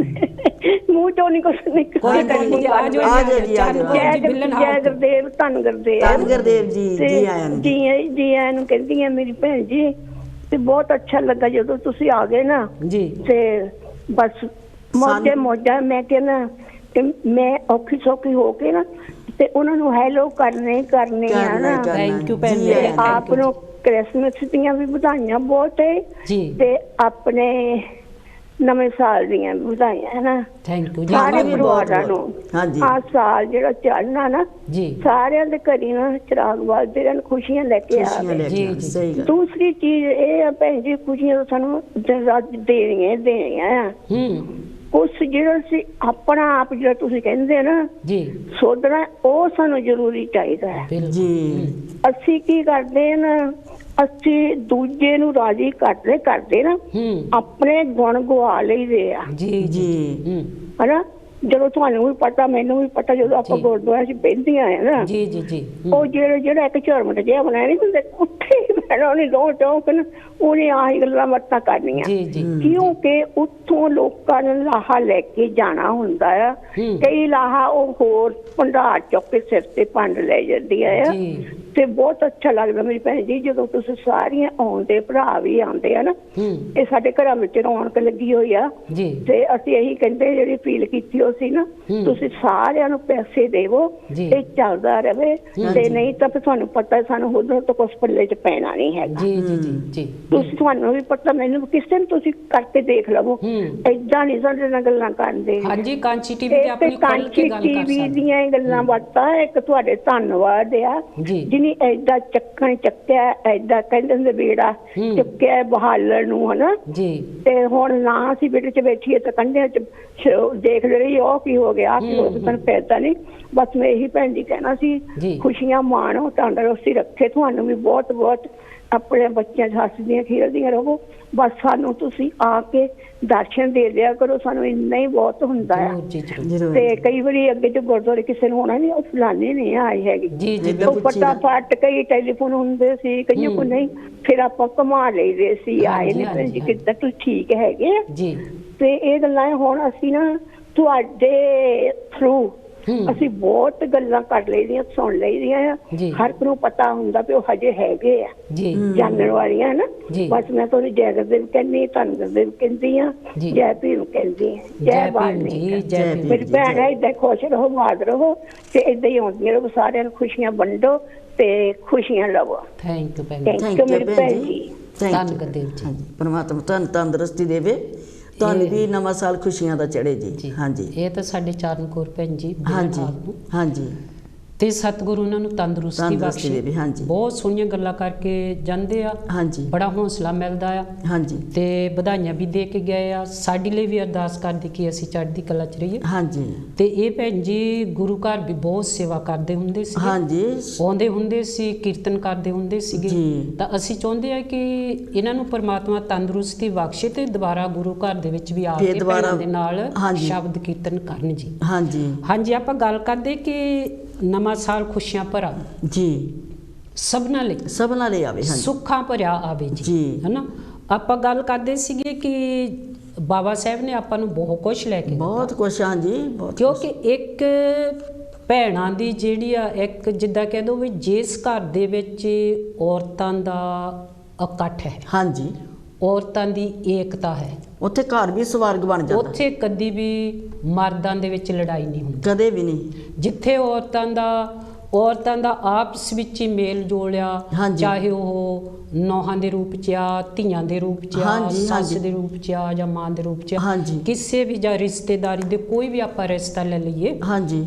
ਮੂੰਹ ਚੋਂ ਨਹੀਂ ਕੁਛ ਨਿਕਲ, ਕੋਈ ਗੱਲ ਨਹੀਂ, ਆ ਜਾਓ ਜੀ, ਚਰਨ ਕੌਰ ਜੀ, ਬਿੱਲਨ ਹਾਲ। ਜੈ ਗੁਰਦੇਵ, ਧੰਨ ਗੁਰਦੇਵ ਜੀ, ਜੀ ਆਇਆਂ ਨੂੰ, ਜੀ ਆਇਆਂ ਨੂੰ ਕਹਿੰਦੀ ਆ ਮੇਰੀ ਭੈਣ ਜੀ। ਤੇ ਬਹੁਤ ਅੱਛਾ ਲੱਗਾ ਜਦੋਂ ਤੁਸੀਂ ਆ ਗਏ ਨਾ ਜੀ। ਤੇ ਬਸ ਮੌਜਾਂ ਮੈਂ ਕਹਿੰਦਾ ਤੇ ਮੈਂ ਔਖੀ ਸੌਖੀ ਹੋ ਕੇ ਨਾ ਤੇ ਉਹਨਾਂ ਨੂੰ ਹੈਲੋ ਕਰਨੇ ਆ ਨਾ। ਥੈਂਕ ਯੂ ਭੈਣ ਜੀ। ਆਪ ਨੂੰ ਕ੍ਰਿਸਮਸ ਦੀਆਂ ਵੀ ਵਧਾਈਆਂ ਬਹੁਤ ਹੈ ਤੇ ਆਪਣੇ ਨਵੇਂ ਸਾਲ ਦੀਆਂ ਵੀ ਵਧਾਈਆਂ ਹੈ ਨਾ। ਥੈਂਕ ਯੂ ਜੀ। ਸਾਰੇ ਪਰਿਵਾਰਾਂ ਨੂੰ ਆ ਸਾਲ ਜਿਹੜਾ ਚੱਲਣਾ ਨਾ ਜੀ, ਸਾਰਿਆਂ ਦੇ ਘਰੀ ਨਾ ਚਿਰਾਗ ਵੱਜਦੇ ਰਹਿਣ, ਖੁਸ਼ੀਆਂ ਲੈ ਕੇ ਆਵੇ ਜੀ। ਦੂਸਰੀ ਚੀਜ਼ ਇਹ ਆ ਭੈਣ ਜੀ, ਖੁਸ਼ੀਆਂ ਸਾਨੂੰ ਦੇਣੀਆਂ ਆ। ਕੁਛ ਜਿਹੜਾ ਸੀ ਆਪਣਾ ਆਪ ਜਿਹੜਾ ਤੁਸੀਂ ਕਹਿੰਦੇ ਨਾ ਜੀ ਸੋਧਣਾ, ਉਹ ਸਾਨੂੰ ਜ਼ਰੂਰੀ ਚਾਹੀਦਾ ਹੈ ਜੀ। ਅਸੀਂ ਕੀ ਕਰਦੇ ਨਾ, ਅਸੀਂ ਦੂਜੇ ਨੂੰ ਰਾਜੀ ਕਰਦੇ ਨਾ, ਆਪਣੇ ਗੁਣ ਗਵਾ ਲਈਦੇ ਆ ਜੀ ਜੀ, ਹਨਾ। ਜਦੋਂ ਤੁਹਾਨੂੰ ਵੀ ਪਤਾ, ਮੈਨੂੰ ਵੀ ਪਤਾ, ਜਦੋਂ ਆਪਾਂ ਗੁਰਦੁਆਰੇ 'ਚ ਬਹਿੰਦੀਆਂ ਆ ਨਾ ਜੀ ਜੀ ਜੀ, ਉਹ ਜਿਹੜਾ ਇੱਕ ਝਰਮਟ ਜਿਹਾ ਬਣਾਇਆ ਨਹੀਂ ਹੁੰਦੇ, ਉੱਥੇ ਹੀ ਬਹਿਣਾ, ਉਹਨੇ ਦੋ ਚੌਂਕ ਨਾ, ਉਹਨੇ ਆਹੀ ਗੱਲਾਂ ਬਾਤਾਂ ਕਰਨੀਆਂ, ਕਿਉਂਕਿ ਉੱਥੋਂ ਲੋਕਾਂ ਨੇ ਲਾਹਾ ਲੈ ਕੇ ਜਾਣਾ ਹੁੰਦਾ ਆ। ਕਈ ਲਾਹਾ ਉਹ ਹੋਰ ਭੰਡਾਰ ਚੁੱਕ ਕੇ ਸਿਰ ਤੇ ਪੰਡ ਲੈ ਜਾਂਦੀਆਂ ਆ। ਤੇ ਬਹੁਤ ਅੱਛਾ ਲੱਗਦਾ ਮੇਰੀ ਭੈਣ ਜੀ ਜਦੋਂ ਤੁਸੀਂ ਸਾਰੀਆਂ ਆਉਂਦੇ, ਭਰਾ ਵੀ ਆਉਂਦੇ ਆ ਨਾ। ਇਹ ਸਾਡੇ ਘਰਾਂ ਵਿੱਚ ਰੌਣਕ ਲੱਗੀ ਹੋਈ ਆ ਤੇ ਅਸੀਂ ਇਹੀ ਕਹਿੰਦੇ, ਜਿਹੜੀ ਅਪੀਲ ਕੀਤੀ ਸੀ ਨਾ, ਤੁਸੀਂ ਸਾਰਿਆਂ ਨੂੰ ਪੈਸੇ ਦੇਵੋ, ਇਹ ਚੱਲਦਾ ਰਹੇ। ਤੇ ਨਹੀਂ ਤਾਂ ਫਿਰ ਤੁਹਾਨੂੰ ਪਤਾ ਸਾਨੂੰ ਉਧਰੋਂ ਤੋਂ ਕੁਛ ਪੱਲੇ 'ਚ ਪੈਣਾ ਨਹੀਂ ਹੈਗਾ ਜੀ। ਤੁਸੀਂ, ਤੁਹਾਨੂੰ ਵੀ ਪਤਾ, ਮੈਨੂੰ ਕਿਸੇ ਨੂੰ ਤੁਸੀਂ ਕਰਕੇ ਦੇਖ ਲਵੋ, ਏਦਾਂ ਨਹੀਂ ਸਾਡੇ ਨਾਲ ਗੱਲਾਂ ਕਰਦੇ। ਹਾਂਜੀ, ਕਾਂਚੀ ਟੀਵੀ ਤੇ ਆਪਣੀ ਖੁੱਲ੍ਹ ਕੇ ਗੱਲ ਕਰ ਸਕਦੇ। ਟੀਵੀ ਦੀਆਂ ਗੱਲਾਂ ਬਾਤਾਂ ਇੱਕ ਤੁਹਾਡੇ ਧੰਨਵਾਦ ਆ ਨਹੀਂ ਐਦਾਂ ਚੱਕਿਆ ਐਦਾਂ ਕਹਿੰਦੇ ਹੁੰਦੇ ਬੇੜਾ ਚੁੱਕਿਆ ਬਹਾਲਣ ਨੂੰ ਹਨਾ ਜੀ। ਤੇ ਹੁਣ ਨਾ ਅਸੀਂ ਬੇਟੇ 'ਚ ਬੈਠੀਏ ਤਾਂ ਕੰਢਿਆਂ 'ਚ ਦੇਖ ਰਹੀ ਉਹ ਕੀ ਹੋ ਗਿਆ ਕੀ ਹੋ ਗਿਆ ਫਾਇਦਾ ਨਹੀਂ। ਬਸ ਮੈਂ ਇਹੀ ਭੈਣ ਜੀ ਕਹਿਣਾ ਸੀ ਖੁਸ਼ੀਆਂ ਮਾਣੋ ਤੰਦਰੁਸਤੀ ਰੱਖੇ ਤੁਹਾਨੂੰ ਵੀ ਬਹੁਤ ਬਹੁਤ ਆਪਣੇ ਬੱਚਿਆਂ 'ਚ ਹੱਸਦੀਆਂ ਖੇਡਦੀਆਂ ਰਹੋ। ਬਸ ਸਾਨੂੰ ਤੁਸੀਂ ਆ ਕੇ ਦਰਸ਼ਨ ਦੇ ਦਿਆ ਕਰੋ ਸਾਨੂੰ ਇੰਨਾ ਹੀ ਬਹੁਤ ਹੁੰਦਾ ਆ। ਤੇ ਕਈ ਵਾਰੀ ਅੱਗੇ ਤੇ ਗੁਰਦੁਆਰੇ ਕਿਸੇ ਨੂੰ ਹੋਣਾ ਨਹੀਂ ਉਹ ਫਲਾਣੇ ਨਹੀਂ ਆਏ ਹੈਗੇ ਉਹ ਫਟਾਫਟ ਕਈ ਟੈਲੀਫੋਨ ਹੁੰਦੇ ਸੀ ਕਈਆਂ ਕੋਲ ਨਹੀਂ ਫਿਰ ਆਪਾਂ ਘੁਮਾ ਲਈਦੇ ਸੀ ਆਏ ਨੇ ਭੈਣ ਜੀ ਕਿੱਦਾਂ ਤੁਸੀਂ ਠੀਕ ਹੈਗੇ ਜੀ। ਤੇ ਇਹ ਗੱਲਾਂ ਹੁਣ ਅਸੀਂ ਨਾ ਤੁਹਾਡੇ ਥਰੂ ਅਸੀਂ ਬਹੁਤ ਗੱਲਾਂ ਕਰ ਲਈਆਂ ਸੁਣ ਲਈਆਂ ਆ ਹਰ ਇੱਕ ਨੂੰ ਪਤਾ ਹੁੰਦਾ ਵੀ ਉਹ ਹਜੇ ਹੈਗੇ ਆ ਜਾਣਨ ਵਾਲੀਆਂ ਨਾ। ਬਸ ਮੈਂ ਤੁਹਾਨੂੰ ਜੈ ਗੁਰਦੇਵ ਕਹਿੰਦੀ ਧੰਨ ਗੁਰਦੇਵ ਕਹਿੰਦੀ ਆ ਜੈ ਭੀਮ ਕਹਿੰਦੀ ਆ ਜੈ ਬਾਣੀ ਮੇਰੀ ਭੈਣ ਹੈ ਏਦਾਂ ਖੁਸ਼ ਰਹੋ ਬਾਦ ਰਹੋ ਤੇ ਏਦਾਂ ਹੀ ਆਉਂਦੀਆਂ ਰਹੋ ਸਾਰਿਆਂ ਨੂੰ ਖੁਸ਼ੀਆਂ ਵੰਡੋ ਤੇ ਖੁਸ਼ੀਆਂ ਲਵੋ। ਥੈਂਕ ਯੂ ਭੈਣ ਮੇਰੀ ਭੈਣ ਜੀ ਧੰਨ ਗੁਰਦੇਵ ਜੀ। ਪਰਮਾਤਮਾ ਤੁਹਾਨੂੰ ਤੰਦਰੁਸਤੀ ਦੇਵੇ ਤੁਹਾਨੂੰ ਵੀ ਨਵਾਂ ਸਾਲ ਖੁਸ਼ੀਆਂ ਦਾ ਚੜੇ ਜੀ। ਹਾਂਜੀ ਇਹ ਤਾਂ ਸਾਡੇ ਚਰਨ ਕੌਰ ਭੈਣ ਜੀ ਹਾਂਜੀ ਤੇ ਸਤਿਗੁਰੂ ਉਹਨਾਂ ਨੂੰ ਤੰਦਰੁਸਤੀ ਬਖਸ਼ੇ। ਬਹੁਤ ਸੋਹਣੀਆਂ ਗੱਲਾਂ ਕਰਕੇ ਜਾਂਦੇ ਆ ਬੜਾ ਹੌਸਲਾ ਮਿਲਦਾ ਆ ਤੇ ਵਧਾਈਆਂ ਵੀ ਦੇ ਕੇ ਗਏ ਆ। ਸਾਡੇ ਲਈ ਵੀ ਅਰਦਾਸ ਕਰਦੇ ਕਿ ਅਸੀਂ ਚੜ੍ਹਦੀ ਕਲਾ 'ਚ ਰਹੀਏ। ਤੇ ਇਹ ਭੈਣ ਜੀ ਗੁਰੂ ਘਰ ਵੀ ਬਹੁਤ ਸੇਵਾ ਕਰਦੇ ਹੁੰਦੇ ਸੀ ਆਉਂਦੇ ਹੁੰਦੇ ਸੀ ਕੀਰਤਨ ਕਰਦੇ ਹੁੰਦੇ ਸੀਗੇ। ਤਾਂ ਅਸੀਂ ਚਾਹੁੰਦੇ ਆ ਕਿ ਇਹਨਾਂ ਨੂੰ ਪਰਮਾਤਮਾ ਤੰਦਰੁਸਤੀ ਬਖਸ਼ੇ ਤੇ ਦੁਬਾਰਾ ਗੁਰੂ ਘਰ ਦੇ ਵਿੱਚ ਵੀ ਆ ਕੇ ਭੈਣਾਂ ਦੇ ਨਾਲ ਸ਼ਬਦ ਕੀਰਤਨ ਕਰਨ ਜੀ। ਹਾਂਜੀ ਆਪਾਂ ਗੱਲ ਕਰਦੇ ਕਿ ਨਵਾਂ ਸਾਲ ਖੁਸ਼ੀਆਂ ਭਰਾ ਜੀ ਸਭਨਾਂ ਲਈ ਆਵੇ ਸੁੱਖਾਂ ਭਰਿਆ ਆਵੇ ਜੀ ਹਨਾ। ਆਪਾਂ ਗੱਲ ਕਰਦੇ ਸੀਗੇ ਕਿ ਬਾਬਾ ਸਾਹਿਬ ਨੇ ਆਪਾਂ ਨੂੰ ਬਹੁਤ ਕੁਝ ਲੈ ਕੇ ਬਹੁਤ ਕੁਝ ਕਿਉਂਕਿ ਇੱਕ ਭੈਣਾਂ ਦੀ ਜਿਹੜੀ ਆ ਇੱਕ ਜਿੱਦਾਂ ਕਹਿ ਦੋ ਵੀ ਜਿਸ ਘਰ ਦੇ ਵਿੱਚ ਔਰਤਾਂ ਦਾ ਇਕੱਠ ਹੈ ਔਰਤਾਂ ਦੀ ਏਕਤਾ ਹੈ ਉੱਥੇ ਘਰ ਵੀ ਸਵਰਗ ਬਣ ਜਾਂਦਾ। ਉੱਥੇ ਕਦੀ ਵੀ ਮਰਦਾਂ ਦੇ ਵਿੱਚ ਲੜਾਈ ਨਹੀਂ ਹੁੰਦੀ ਕਦੇ ਵੀ ਨਹੀਂ। ਜਿੱਥੇ ਔਰਤਾਂ ਦਾ ਆਪਸ ਵਿੱਚ ਹੀ ਮੇਲ ਜੋਲਿਆ ਚਾਹੇ ਉਹ ਨੌਹਾਂ ਦੇ ਰੂਪ 'ਚ ਆ ਧੀਆਂ ਦੇ ਰੂਪ 'ਚ ਆ ਸੱਸ ਦੇ ਰੂਪ 'ਚ ਆ ਜਾਂ ਮਾਂ ਦੇ ਰੂਪ 'ਚ ਕਿਸੇ ਵੀ ਜਾਂ ਰਿਸ਼ਤੇਦਾਰੀ ਦੇ ਕੋਈ ਵੀ ਆਪਾਂ ਰਿਸ਼ਤਾ ਲੈ ਲਈਏ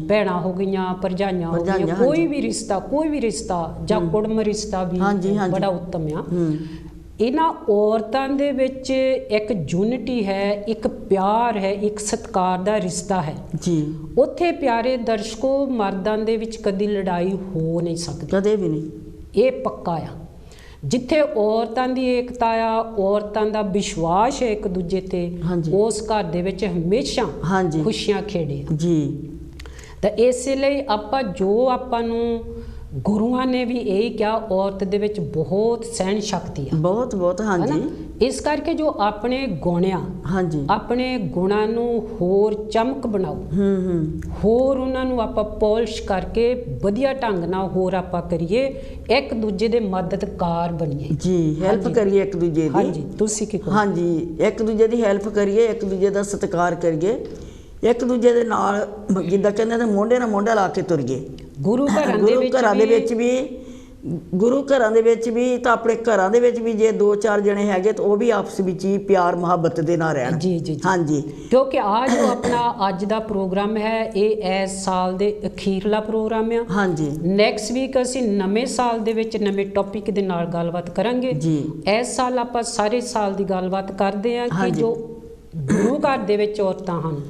ਭੈਣਾਂ ਹੋ ਗਈਆਂ ਭਰਜਾਈਆਂ ਹੋ ਗਈਆਂ ਕੋਈ ਵੀ ਰਿਸ਼ਤਾ ਜਾਂ ਕੁੜਮ ਰਿਸ਼ਤਾ ਵੀ ਬੜਾ ਉੱਤਮ ਆ। ਇਹਨਾਂ ਔਰਤਾਂ ਦੇ ਵਿੱਚ ਇੱਕ ਯੂਨਿਟੀ ਹੈ ਇੱਕ ਪਿਆਰ ਹੈ ਇੱਕ ਸਤਿਕਾਰ ਦਾ ਰਿਸ਼ਤਾ ਹੈ ਉੱਥੇ ਪਿਆਰੇ ਦਰਸ਼ਕੋ ਮਰਦਾਂ ਦੇ ਵਿੱਚ ਕਦੀ ਲੜਾਈ ਹੋ ਨਹੀਂ ਸਕਦੀ ਕਦੇ ਵੀ ਨਹੀਂ। ਇਹ ਪੱਕਾ ਆ। ਜਿੱਥੇ ਔਰਤਾਂ ਦੀ ਏਕਤਾ ਆ ਔਰਤਾਂ ਦਾ ਵਿਸ਼ਵਾਸ ਹੈ ਇੱਕ ਦੂਜੇ ਤੇ ਉਸ ਘਰ ਦੇ ਵਿੱਚ ਹਮੇਸ਼ਾ ਖੁਸ਼ੀਆਂ ਖੇੜੇ ਤਾਂ ਇਸੇ ਲਈ ਆਪਾਂ ਨੂੰ ਗੁਰੂਆਂ ਨੇ ਵੀ ਇਹੀ ਕਿਹਾ ਔਰਤ ਦੇ ਵਿੱਚ ਬਹੁਤ ਸਹਿਣ ਸ਼ਕਤੀ ਆ ਬਹੁਤ ਇਸ ਕਰਕੇ ਜੋ ਆਪਣੇ ਗੁਣ ਆ ਆਪਣੇ ਗੁਣਾਂ ਨੂੰ ਹੋਰ ਚਮਕ ਬਣਾਓ ਹੋਰ ਉਹਨਾਂ ਨੂੰ ਆਪਾਂ ਪੋਲਿਸ਼ ਕਰਕੇ ਵਧੀਆ ਢੰਗ ਨਾਲ ਹੋਰ ਆਪਾਂ ਕਰੀਏ ਇੱਕ ਦੂਜੇ ਦੇ ਮਦਦਗਾਰ ਬਣੀਏ ਹੈਲਪ ਕਰੀਏ ਇੱਕ ਦੂਜੇ ਦੀ। ਤੁਸੀਂ ਕੀ ਕਹੋ? ਇੱਕ ਦੂਜੇ ਦੀ ਹੈਲਪ ਕਰੀਏ ਇੱਕ ਦੂਜੇ ਦਾ ਸਤਿਕਾਰ ਕਰੀਏ ਇੱਕ ਦੂਜੇ ਦੇ ਨਾਲ ਜਿੱਦਾਂ ਕਹਿੰਦੇ ਨੇ ਮੋਢੇ ਨਾਲ ਮੋਢਾ ਲਾ ਕੇ ਤੁਰੀਏ। ਗੁਰੂ ਘਰਾਂ ਦੇ ਵਿੱਚ ਵੀ ਤਾਂ ਆਪਣੇ ਘਰਾਂ ਦੇ ਵਿੱਚ ਵੀ ਜੇ 2-4 ਜਣੇ ਹੈਗੇ ਤਾਂ ਉਹ ਵੀ ਆਪਸ ਵਿੱਚ ਹੀ ਪਿਆਰ ਮੁਹੱਬਤ ਦੇ ਨਾਲ ਰਹਿਣ। ਕਿਉਂਕਿ ਜੋ ਆਪਣਾ ਅੱਜ ਦਾ ਪ੍ਰੋਗਰਾਮ ਹੈ ਇਹ ਇਸ ਸਾਲ ਦੇ ਅਖੀਰਲਾ ਪ੍ਰੋਗਰਾਮ ਆ। ਨੈਕਸਟ ਵੀਕ ਅਸੀਂ ਨਵੇਂ ਸਾਲ ਦੇ ਵਿੱਚ ਨਵੇਂ ਟੌਪਿਕ ਦੇ ਨਾਲ ਗੱਲਬਾਤ ਕਰਾਂਗੇ। ਇਸ ਸਾਲ ਆਪਾਂ ਸਾਰੇ ਸਾਲ ਦੀ ਗੱਲਬਾਤ ਕਰਦੇ ਆ ਕਿ ਜੋ ਗੁਰੂ ਘਰ ਦੇ ਵਿੱਚ ਔਰਤਾਂ ਹਨ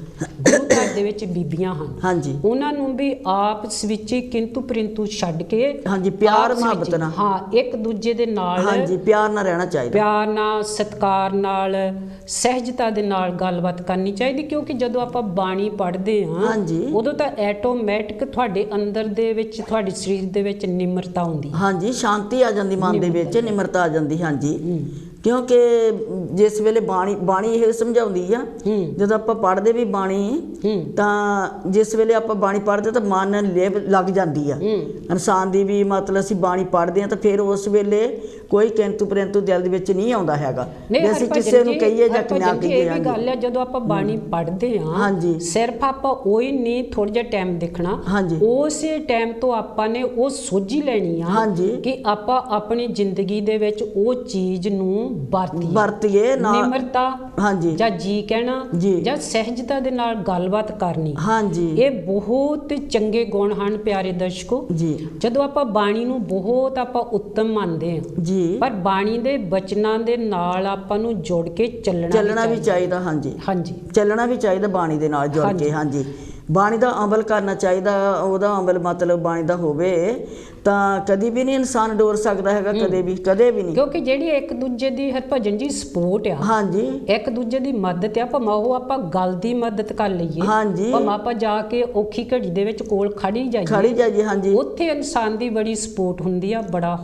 ਗੁਰੂ ਘਰ ਦੇ ਵਿੱਚ ਬੀਬੀਆਂ ਹਨ ਉਹਨਾਂ ਨੂੰ ਵੀ ਆਪਸ ਵਿੱਚ ਕਿੰਤੂ ਪਰੰਤੂ ਛੱਡ ਕੇ ਪਿਆਰ ਮੁਹੱਬਤ ਨਾਲ ਇੱਕ ਦੂਜੇ ਦੇ ਨਾਲ ਪਿਆਰ ਨਾਲ ਰਹਿਣਾ ਚਾਹੀਦਾ ਪਿਆਰ ਨਾਲ ਸਤਿਕਾਰ ਨਾਲ ਸਹਿਜਤਾ ਦੇ ਨਾਲ ਗੱਲਬਾਤ ਕਰਨੀ ਚਾਹੀਦੀ। ਕਿਉਂਕਿ ਜਦੋਂ ਆਪਾਂ ਬਾਣੀ ਪੜ੍ਹਦੇ ਹਾਂ ਉਦੋਂ ਤਾਂ ਆਟੋਮੈਟਿਕ ਤੁਹਾਡੇ ਅੰਦਰ ਦੇ ਵਿੱਚ ਤੁਹਾਡੇ ਸਰੀਰ ਦੇ ਵਿੱਚ ਨਿਮਰਤਾ ਆਉਂਦੀ ਸ਼ਾਂਤੀ ਆ ਜਾਂਦੀ ਮਨ ਦੇ ਵਿੱਚ ਨਿਮਰਤਾ ਆ ਜਾਂਦੀ ਕਿਉਂਕਿ ਜਿਸ ਵੇਲੇ ਬਾਣੀ ਇਹ ਸਮਝਾਉਂਦੀ ਆ ਜਦੋਂ ਆਪਾਂ ਪੜ੍ਹਦੇ ਵੀ ਬਾਣੀ ਤਾਂ ਜਿਸ ਵੇਲੇ ਆਪਾਂ ਬਾਣੀ ਪੜ੍ਹਦੇ ਤਾਂ ਮਨ ਲੇਵ ਲੱਗ ਜਾਂਦੀ ਆ ਇਨਸਾਨ ਦੀ ਵੀ ਮਤਲਬ ਅਸੀਂ ਬਾਣੀ ਪੜ੍ਹਦੇ ਹਾਂ ਤਾਂ ਫਿਰ ਉਸ ਵੇਲੇ ਕੋਈ ਕਿੰਤੂ ਪਰੰਤੂ ਦਿਲ ਦੇ ਵਿੱਚ ਨਹੀਂ ਆਉਂਦਾ ਹੈਗਾ ਜੇ ਅਸੀਂ ਕਿਸੇ ਨੂੰ ਕਹੀਏ ਜਾਂ ਨਾ ਕਹੀਏ। ਇਹ ਵੀ ਗੱਲ ਹੈ ਜਦੋਂ ਆਪਾਂ ਬਾਣੀ ਪੜ੍ਹਦੇ ਹਾਂ ਸਿਰਫ ਆਪਾਂ ਉਹੀ ਨਹੀਂ ਥੋੜ੍ਹਾ ਜਿਹਾ ਟਾਈਮ ਦੇਖਣਾ ਉਸੇ ਟਾਈਮ ਤੋਂ ਆਪਾਂ ਨੇ ਉਹ ਸੋਝੀ ਲੈਣੀ ਆ ਕਿ ਆਪਾਂ ਆਪਣੀ ਜ਼ਿੰਦਗੀ ਦੇ ਵਿੱਚ ਉਹ ਚੀਜ਼ ਨੂੰ ਵਰਤੀਏ ਨਾ ਨਿਮਰਤਾ ਹਾਂਜੀ ਜਾਂ ਜੀ ਕਹਿਣਾ ਜੀ। ਜਾਂ ਸਹਿਜਤਾ ਦੇ ਨਾਲ ਗੱਲਬਾਤ ਕਰਨੀ ਹਾਂਜੀ ਇਹ ਬਹੁਤ ਚੰਗੇ ਗੁਣ ਹਨ ਪਿਆਰੇ ਦਰਸ਼ਕੋ। ਜੀ ਜਦੋਂ ਆਪਾਂ ਬਾਣੀ ਨੂੰ ਬਹੁਤ ਆਪਾਂ ਉੱਤਮ ਮੰਨਦੇ ਹਾਂ ਜੀ ਪਰ ਬਾਣੀ ਦੇ ਬਚਨਾਂ ਦੇ ਨਾਲ ਆਪਾਂ ਨੂੰ ਜੁੜ ਕੇ ਚੱਲਣਾ ਵੀ ਚਾਹੀਦਾ। ਹਾਂਜੀ ਹਾਂਜੀ ਚੱਲਣਾ ਵੀ ਚਾਹੀਦਾ ਬਾਣੀ ਦੇ ਨਾਲ ਜੁੜ ਕੇ। ਹਾਂਜੀ ਬਾਣੀ ਦਾ ਅਮਲ ਕਰਨਾ ਚਾਹੀਦਾ। ਉਹਦਾ ਅਮਲ ਮਤਲਬ ਬਾਣੀ ਦਾ ਹੋਵੇ ਤਾਂ ਕਦੀ ਵੀ ਨਹੀਂ ਇਨਸਾਨ ਡੋਰ ਸਕਦਾ ਹੈਗਾ, ਕਦੇ ਵੀ ਨਹੀਂ। ਕਿਉਂਕਿ ਜਿਹੜੀ ਇੱਕ ਦੂਜੇ ਦੀ ਹਰਭਜਨ ਜੀ ਸਪੋਰਟ ਆ, ਹਾਂਜੀ ਇੱਕ ਦੂਜੇ ਦੀ ਮਦਦ ਆ, ਭਾਵੇਂ ਉਹ ਆਪਾਂ ਗੱਲ ਦੀ ਮਦਦ ਕਰ ਲਈਏ, ਹਾਂਜੀ ਭਾਵੇਂ ਆਪਾਂ ਜਾ ਕੇ ਔਖੀ ਘੜੀ ਦੇ ਵਿੱਚ ਕੋਲ ਖੜੀ ਜਾਈਏ। ਹਾਂਜੀ ਉੱਥੇ ਇਨਸਾਨ ਦੀ ਬੜੀ ਸਪੋਰਟ ਹੁੰਦੀ ਆ, ਬੜਾ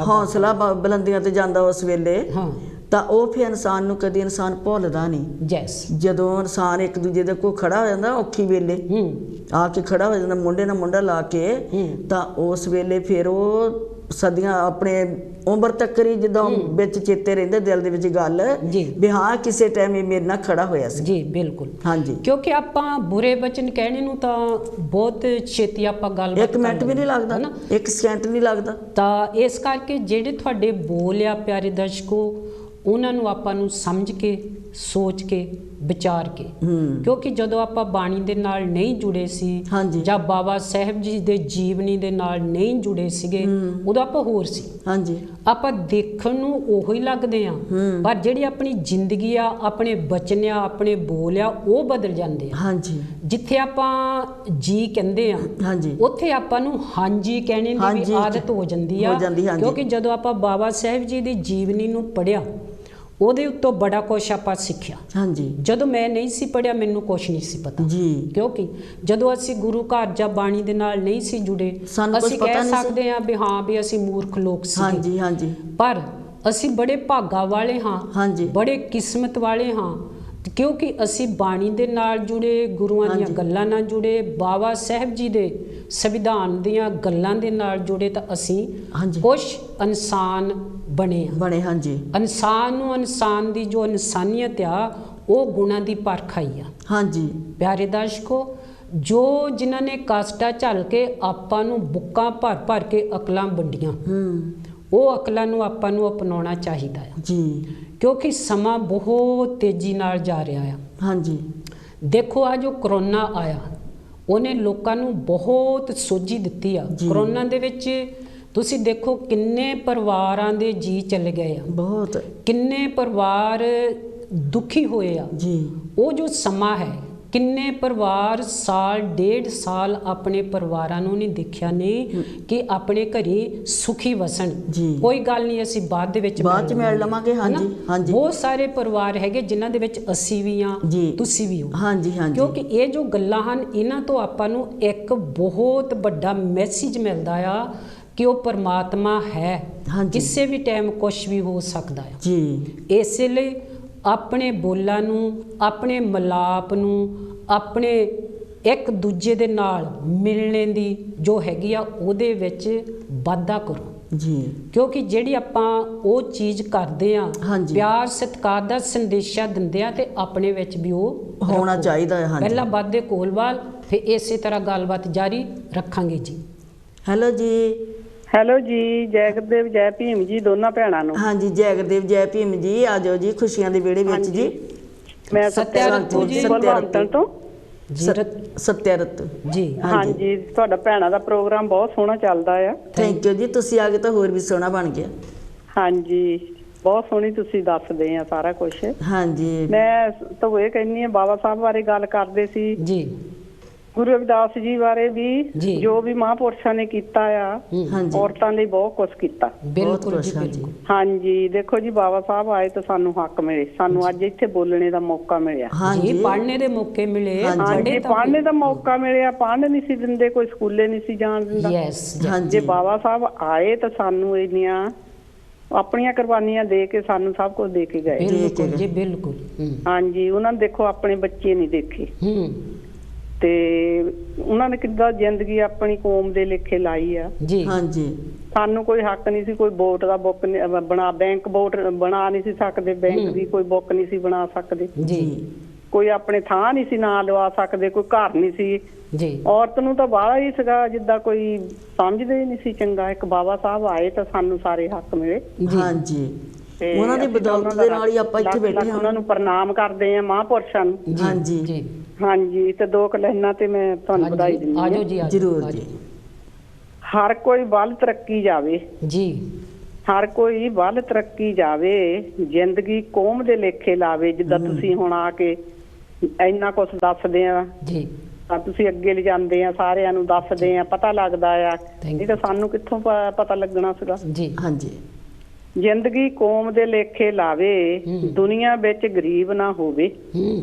ਹੌਸਲਾ ਬੁਲੰਦੀਆਂ ਤੇ ਜਾਂਦਾ ਉਸ ਵੇਲੇ। ਹਾਂ ਤਾਂ ਉਹ ਫਿਰ ਇਨਸਾਨ ਨੂੰ ਕਦੀ ਇਨਸਾਨ ਭੁੱਲਦਾ ਨਹੀਂ। ਯੈਸ ਜਦੋਂ ਇਨਸਾਨ ਇੱਕ ਦੂਜੇ ਦੇ ਕੋਲ ਖੜਾ ਹੋ ਜਾਂਦਾ ਔਖੀ ਵੇਲੇ, ਆ ਕੇ ਖੜਾ ਹੋ ਜਾਂਦਾ ਮੁੰਡੇ ਨਾਲ ਮੁੰਡਾ ਲਾ ਕੇ, ਤਾਂ ਉਸ ਵੇਲੇ ਫਿਰ ਉਹ ਸਦੀਆਂ ਆਪਣੇ ਉਮਰ ਤੱਕ ਹੀ ਜਦੋਂ ਵਿੱਚ ਚੇਤੇ ਰਹਿੰਦੇ ਦਿਲ ਦੇ ਵਿੱਚ ਗੱਲ ਵੀ ਹਾਂ ਕਿਸੇ ਟਾਈਮ ਇਹ ਮੇਰੇ ਨਾਲ ਖੜਾ ਹੋਇਆ ਸੀ। ਜੀ ਬਿਲਕੁਲ। ਹਾਂਜੀ ਕਿਉਂਕਿ ਆਪਾਂ ਬੁਰੇ ਵਚਨ ਕਹਿਣੇ ਨੂੰ ਤਾਂ ਬਹੁਤ ਛੇਤੀ ਆਪਾਂ ਗੱਲ ਇੱਕ ਮਿੰਟ ਵੀ ਨਹੀਂ ਲੱਗਦਾ ਨਾ, ਇੱਕ ਸਕਿੰਟ ਨਹੀਂ ਲੱਗਦਾ। ਤਾਂ ਇਸ ਕਰਕੇ ਜਿਹੜੇ ਤੁਹਾਡੇ ਬੋਲ ਆ ਪਿਆਰੇ ਦਰਸ਼ਕੋ, ਉਹਨਾਂ ਨੂੰ ਆਪਾਂ ਨੂੰ ਸਮਝ ਕੇ ਸੋਚ ਕੇ ਵਿਚਾਰ ਕੇ, ਕਿਉਂਕਿ ਜਦੋਂ ਆਪਾਂ ਬਾਣੀ ਦੇ ਨਾਲ ਨਹੀਂ ਜੁੜੇ ਸੀ ਜਾਂ ਬਾਬਾ ਸਾਹਿਬ ਜੀ ਦੇ ਜੀਵਨੀ ਦੇ ਨਾਲ ਨਹੀਂ ਜੁੜੇ ਸੀਗੇ, ਉਦੋਂ ਆਪਾਂ ਹੋਰ ਸੀ। ਹਾਂਜੀ ਆਪਾਂ ਦੇਖਣ ਨੂੰ ਉਹੀ ਹੀ ਲੱਗਦੇ ਆ, ਪਰ ਜਿਹੜੀ ਆਪਣੀ ਜ਼ਿੰਦਗੀ ਆ, ਆਪਣੇ ਬਚਨ ਆ, ਆਪਣੇ ਬੋਲ ਆ, ਉਹ ਬਦਲ ਜਾਂਦੇ ਆ। ਹਾਂਜੀ ਜਿੱਥੇ ਆਪਾਂ ਜੀ ਕਹਿੰਦੇ ਆ ਉੱਥੇ ਆਪਾਂ ਨੂੰ ਹਾਂਜੀ ਕਹਿਣੇ ਦੀ ਵੀ ਆਦਤ ਹੋ ਜਾਂਦੀ ਆ। ਕਿਉਂਕਿ ਜਦੋਂ ਆਪਾਂ ਬਾਬਾ ਸਾਹਿਬ ਜੀ ਦੀ ਜੀਵਨੀ ਨੂੰ ਪੜ੍ਹਿਆ ਉਹਦੇ ਉੱਤੋਂ ਬੜਾ ਕੁਛ ਆਪਾਂ ਸਿੱਖਿਆ। ਹਾਂਜੀ ਜਦੋਂ ਮੈਂ ਨਹੀਂ ਸੀ ਪੜ੍ਹਿਆ ਮੈਨੂੰ ਕੁਛ ਨਹੀਂ ਸੀ ਪਤਾ ਜੀ, ਕਿਉਂਕਿ ਜਦੋਂ ਅਸੀਂ ਗੁਰੂ ਘਰ ਜਾਂ ਬਾਣੀ ਦੇ ਨਾਲ ਨਹੀਂ ਸੀ ਜੁੜੇ, ਅਸੀਂ ਕਹਿ ਸਕਦੇ ਹਾਂ ਵੀ ਹਾਂ ਵੀ ਅਸੀਂ ਮੂਰਖ ਲੋਕ ਸੀ। ਹਾਂਜੀ ਹਾਂਜੀ ਪਰ ਅਸੀਂ ਬੜੇ ਭਾਗਾ ਵਾਲੇ ਹਾਂ, ਬੜੇ ਕਿਸਮਤ ਵਾਲੇ ਹਾਂ, ਕਿਉਂਕਿ ਅਸੀਂ ਬਾਣੀ ਦੇ ਨਾਲ ਜੁੜੇ, ਗੁਰੂਆਂ ਦੀਆਂ ਗੱਲਾਂ ਨਾਲ ਜੁੜੇ, ਬਾਬਾ ਸਾਹਿਬ ਜੀ ਦੇ ਸੰਵਿਧਾਨ ਦੀਆਂ ਗੱਲਾਂ ਦੇ ਨਾਲ ਜੁੜੇ, ਤਾਂ ਅਸੀਂ ਕੁਛ ਇਨਸਾਨ ਬਣੇ। ਹਾਂਜੀ ਇਨਸਾਨ ਨੂੰ ਇਨਸਾਨ ਦੀ ਜੋ ਇਨਸਾਨੀਅਤ ਆ ਉਹ ਗੁਣਾਂ ਦੀ ਪਰਖ ਆਈ ਆ। ਹਾਂਜੀ ਪਿਆਰੇ ਦਰਸ਼ਕੋ, ਜੋ ਜਿਨ੍ਹਾਂ ਨੇ ਕਾਸਟਾ ਝੱਲ ਕੇ ਆਪਾਂ ਨੂੰ ਬੁੱਕਾਂ ਭਰ ਕੇ ਅਕਲਾਂ ਵੰਡੀਆਂ, ਉਹ ਅਕਲਾਂ ਨੂੰ ਆਪਾਂ ਨੂੰ ਅਪਣਾਉਣਾ ਚਾਹੀਦਾ ਆ ਜੀ, ਕਿਉਂਕਿ ਸਮਾਂ ਬਹੁਤ ਤੇਜ਼ੀ ਨਾਲ ਜਾ ਰਿਹਾ ਆ। ਹਾਂਜੀ ਦੇਖੋ ਆ ਜੋ ਕਰੋਨਾ ਆਇਆ ਉਹਨੇ ਲੋਕਾਂ ਨੂੰ ਬਹੁਤ ਸੋਝੀ ਦਿੱਤੀ ਆ। ਕਰੋਨਾ ਦੇ ਵਿੱਚ ਤੁਸੀਂ ਦੇਖੋ ਕਿੰਨੇ ਪਰਿਵਾਰਾਂ ਦੇ ਜੀ ਚਲੇ ਗਏ ਆ, ਬਹੁਤ ਕਿੰਨੇ ਪਰਿਵਾਰ ਦੁਖੀ ਹੋਏ ਆ ਜੀ। ਉਹ ਜੋ ਸਮਾਂ ਹੈ, ਕਿੰਨੇ ਪਰਿਵਾਰ ਸਾਲ ਡੇਢ ਸਾਲ ਆਪਣੇ ਪਰਿਵਾਰਾਂ ਨੂੰ ਨਹੀਂ ਦੇਖਿਆ ਨਹੀਂ ਕਿ ਆਪਣੇ ਘਰੇ ਸੁਖੀ ਵਸਣ। ਕੋਈ ਗੱਲ ਨਹੀਂ, ਅਸੀਂ ਬਾਅਦ ਦੇ ਵਿੱਚ ਮਿਲ ਲਵਾਂਗੇ। ਹਾਂਜੀ ਹਾਂਜੀ ਬਹੁਤ ਸਾਰੇ ਪਰਿਵਾਰ ਹੈਗੇ ਜਿਨ੍ਹਾਂ ਦੇ ਵਿੱਚ ਅਸੀਂ ਵੀ ਆ, ਤੁਸੀਂ ਵੀ ਹੋ। ਹਾਂਜੀ ਹਾਂਜੀ ਕਿਉਂਕਿ ਇਹ ਜੋ ਗੱਲਾਂ ਹਨ ਇਹਨਾਂ ਤੋਂ ਆਪਾਂ ਨੂੰ ਇੱਕ ਬਹੁਤ ਵੱਡਾ ਮੈਸੇਜ ਮਿਲਦਾ ਆ ਕਿ ਉਹ ਪਰਮਾਤਮਾ ਹੈ, ਕਿਸੇ ਵੀ ਟਾਈਮ ਕੁਝ ਵੀ ਹੋ ਸਕਦਾ ਹੈ ਜੀ। ਇਸੇ ਲਈ ਆਪਣੇ ਬੋਲਾਂ ਨੂੰ, ਆਪਣੇ ਮਲਾਪ ਨੂੰ, ਆਪਣੇ ਇੱਕ ਦੂਜੇ ਦੇ ਨਾਲ ਮਿਲਣੇ ਦੀ ਜੋ ਹੈਗੀ ਆ ਉਹਦੇ ਵਿੱਚ ਵਾਧਾ ਕਰੋ ਜੀ। ਕਿਉਂਕਿ ਜਿਹੜੀ ਆਪਾਂ ਉਹ ਚੀਜ਼ ਕਰਦੇ ਆ, ਪਿਆਰ ਸਤਿਕਾਰ ਦਾ ਸੰਦੇਸ਼ਾ ਦਿੰਦੇ ਆ, ਤੇ ਆਪਣੇ ਵਿੱਚ ਵੀ ਉਹ ਹੋਣਾ ਚਾਹੀਦਾ ਹੈ। ਪਹਿਲਾਂ ਵਾਧੇ ਕੋਲਵਾਲ, ਫਿਰ ਇਸੇ ਤਰ੍ਹਾਂ ਗੱਲਬਾਤ ਜਾਰੀ ਰੱਖਾਂਗੇ ਜੀ। ਹੈਲੋ ਜੀ। ਹੈਲੋ ਜੀ, ਜੈ ਗੁਰਦੇਵ ਜੈ ਭੀਮ ਜੀ ਦੋਨਾਂ ਭੈਣਾਂ ਨੂੰ। ਹਾਂਜੀ ਜੈ ਗੁਰਦੇਵ ਜੈ ਭੀਮ ਜੀ, ਆ ਜਾਓ ਜੀ ਖੁਸ਼ੀਆਂ ਦੇ ਵਿਹੜੇ ਵਿੱਚ ਜੀ। ਮੈਂ ਸਤਿਆਰਤੂ ਜੀ ਬਲਵੰਤਨ ਤੋਂ। ਸਤਿਆਰਤੂ ਜੀ। ਹਾਂਜੀ ਤੁਹਾਡਾ ਭੈਣਾਂ ਦਾ ਪ੍ਰੋਗਰਾਮ ਬਹੁਤ ਸੋਹਣਾ ਚੱਲਦਾ ਆ। ਥੈਂਕ ਯੂ ਜੀ, ਤੁਸੀਂ ਆ ਗਏ ਤਾਂ ਹੋਰ ਵੀ ਸੋਹਣਾ ਬਣ ਗਿਆ। ਹਾਂਜੀ ਬਹੁਤ ਸੋਹਣੀ ਤੁਸੀਂ ਦੱਸਦੇ ਆ ਸਾਰਾ ਕੁਝ। ਹਾਂਜੀ ਮੈਂ ਤਾਂ ਇਹ ਕਹਿੰਦੀ ਆ, ਬਾਬਾ ਸਾਹਿਬ ਬਾਰੇ ਗੱਲ ਕਰਦੇ ਸੀ ਜੀ, ਗੁਰੂ ਰਵਿਦਾਸ ਜੀ ਬਾਰੇ ਵੀ, ਜੋ ਵੀ ਮਹਾਂਪੁਰਸ਼ਾਂ ਨੇ ਕੀਤਾ ਆ ਔਰਤਾਂ ਲਈ ਬਹੁਤ ਕੁਝ ਕੀਤਾ। ਬਿਲਕੁਲ ਜੀ ਬਿਲਕੁਲ। ਹਾਂਜੀ ਦੇਖੋ ਜੀ, ਬਾਬਾ ਸਾਹਿਬ ਆਏ ਤਾਂ ਸਾਨੂੰ ਹੱਕ ਮਿਲੇ, ਸਾਨੂੰ ਅੱਜ ਇੱਥੇ ਬੋਲਣੇ ਦਾ ਮੌਕਾ ਮਿਲਿਆ। ਹਾਂਜੀ ਪੜ੍ਹਨੇ ਦੇ ਮੌਕੇ ਮਿਲੇ। ਹਾਂਜੀ ਪੜ੍ਹਨੇ ਦਾ ਮੌਕਾ ਮਿਲਿਆ, ਪੜ੍ਹਨ ਨਹੀਂ ਸੀ ਦਿੰਦੇ, ਕੋਈ ਸਕੂਲੇ ਨਹੀਂ ਸੀ ਜਾਣ ਦਿੰਦਾ। ਜੇ ਬਾਬਾ ਸਾਹਿਬ ਆਏ ਤਾਂ ਸਾਨੂੰ ਇੰਨੀਆਂ ਆਪਣੀਆਂ ਕੁਰਬਾਨੀਆਂ ਦੇ ਕੇ ਸਾਨੂੰ ਸਭ ਕੁਝ ਦੇ ਕੇ ਗਏ। ਬਿਲਕੁਲ ਜੀ ਬਿਲਕੁਲ। ਹਾਂਜੀ ਉਹਨਾਂ ਨੇ ਦੇਖੋ ਆਪਣੇ ਬੱਚੇ ਨਹੀਂ ਦੇਖੇ, ਤੇ ਉਹਨਾਂ ਨੇ ਕਿੱਦਾਂ ਜ਼ਿੰਦਗੀ ਆਪਣੀ ਕੌਮ ਦੇ ਲੇਖੇ ਲਾਈ ਆ ਜੀ। ਹਾਂਜੀ ਸਾਨੂੰ ਕੋਈ ਹੱਕ ਨਹੀਂ ਸੀ, ਕੋਈ ਵੋਟ ਦਾ ਬੁੱਕ ਬਣਾ, ਬੈਂਕ ਵੋਟ ਬਣਾ ਨਹੀਂ ਸੀ ਸਕਦੇ, ਬੈਂਕ ਦੀ ਕੋਈ ਬੁੱਕ ਨਹੀਂ ਸੀ ਬਣਾ ਸਕਦੇ ਜੀ, ਕੋਈ ਆਪਣੇ ਥਾਂ ਨਹੀਂ ਸੀ ਨਾ ਲਵਾ ਸਕਦੇ, ਕੋਈ ਘਰ ਨਹੀਂ ਸੀ ਜੀ। ਔਰਤ ਨੂੰ ਤਾਂ ਬਾਹਲਾ ਹੀ ਸੀਗਾ, ਜਿੱਦਾਂ ਕੋਈ ਸਮਝਦੇ ਨਹੀਂ ਸੀ ਚੰਗਾ। ਇੱਕ ਬਾਬਾ ਸਾਹਿਬ ਆਏ ਤਾਂ ਸਾਨੂੰ ਸਾਰੇ ਹੱਕ ਮਿਲੇ। ਹਾਂਜੀ ਤੇ ਉਹਨਾਂ ਦੀ ਬਦੌਲਤ ਦੇ ਨਾਲ ਹੀ ਆਪਾਂ ਇੱਥੇ ਬੈਠੇ ਹਾਂ। ਉਹਨਾਂ ਨੂੰ ਪ੍ਰਣਾਮ ਕਰਦੇ ਆ ਮਹਾਂਪੁਰਸ਼ਾਂ ਨੂੰ। ਹਾਂਜੀ ਜੀ ਹਾਂਜੀ, ਤੇ 2 ਲਾਈਨਾਂ ਤੇ ਮੈਂ ਤੁਹਾਨੂੰ ਵਧਾਈ ਦਿੰਦੀ ਆਜੋ ਜੀ ਜ਼ਰੂਰ ਜੀ। ਹਰ ਕੋਈ ਵੱਲ ਤਰੱਕੀ ਜਾਵੇ ਜੀ, ਹਰ ਕੋਈ ਵੱਲ ਤਰੱਕੀ ਜਾਵੇ, ਜ਼ਿੰਦਗੀ ਕੌਮ ਦੇ ਲੇਖੇ ਲਾਵੇ। ਜਿੱਦਾਂ ਤੁਸੀਂ ਹੁਣ ਆ ਕੇ ਇੰਨਾ ਕੁਛ ਦੱਸਦੇ ਆ ਜੀ, ਤਾਂ ਤੁਸੀਂ ਅੱਗੇ ਲਿਜਾਂਦੇ ਆ, ਸਾਰਿਆਂ ਨੂੰ ਦੱਸਦੇ ਆ, ਪਤਾ ਲੱਗਦਾ ਆ। ਇਹ ਤਾਂ ਸਾਨੂੰ ਕਿੱਥੋਂ ਪਤਾ ਲੱਗਣਾ ਸੀਗਾ ਜੀ। ਹਾਂਜੀ, ਜ਼ਿੰਦਗੀ ਕੌਮ ਦੇ ਲੇਖੇ ਲਾਵੇ, ਦੁਨੀਆ ਵਿੱਚ ਗਰੀਬ ਨਾ ਹੋਵੇ,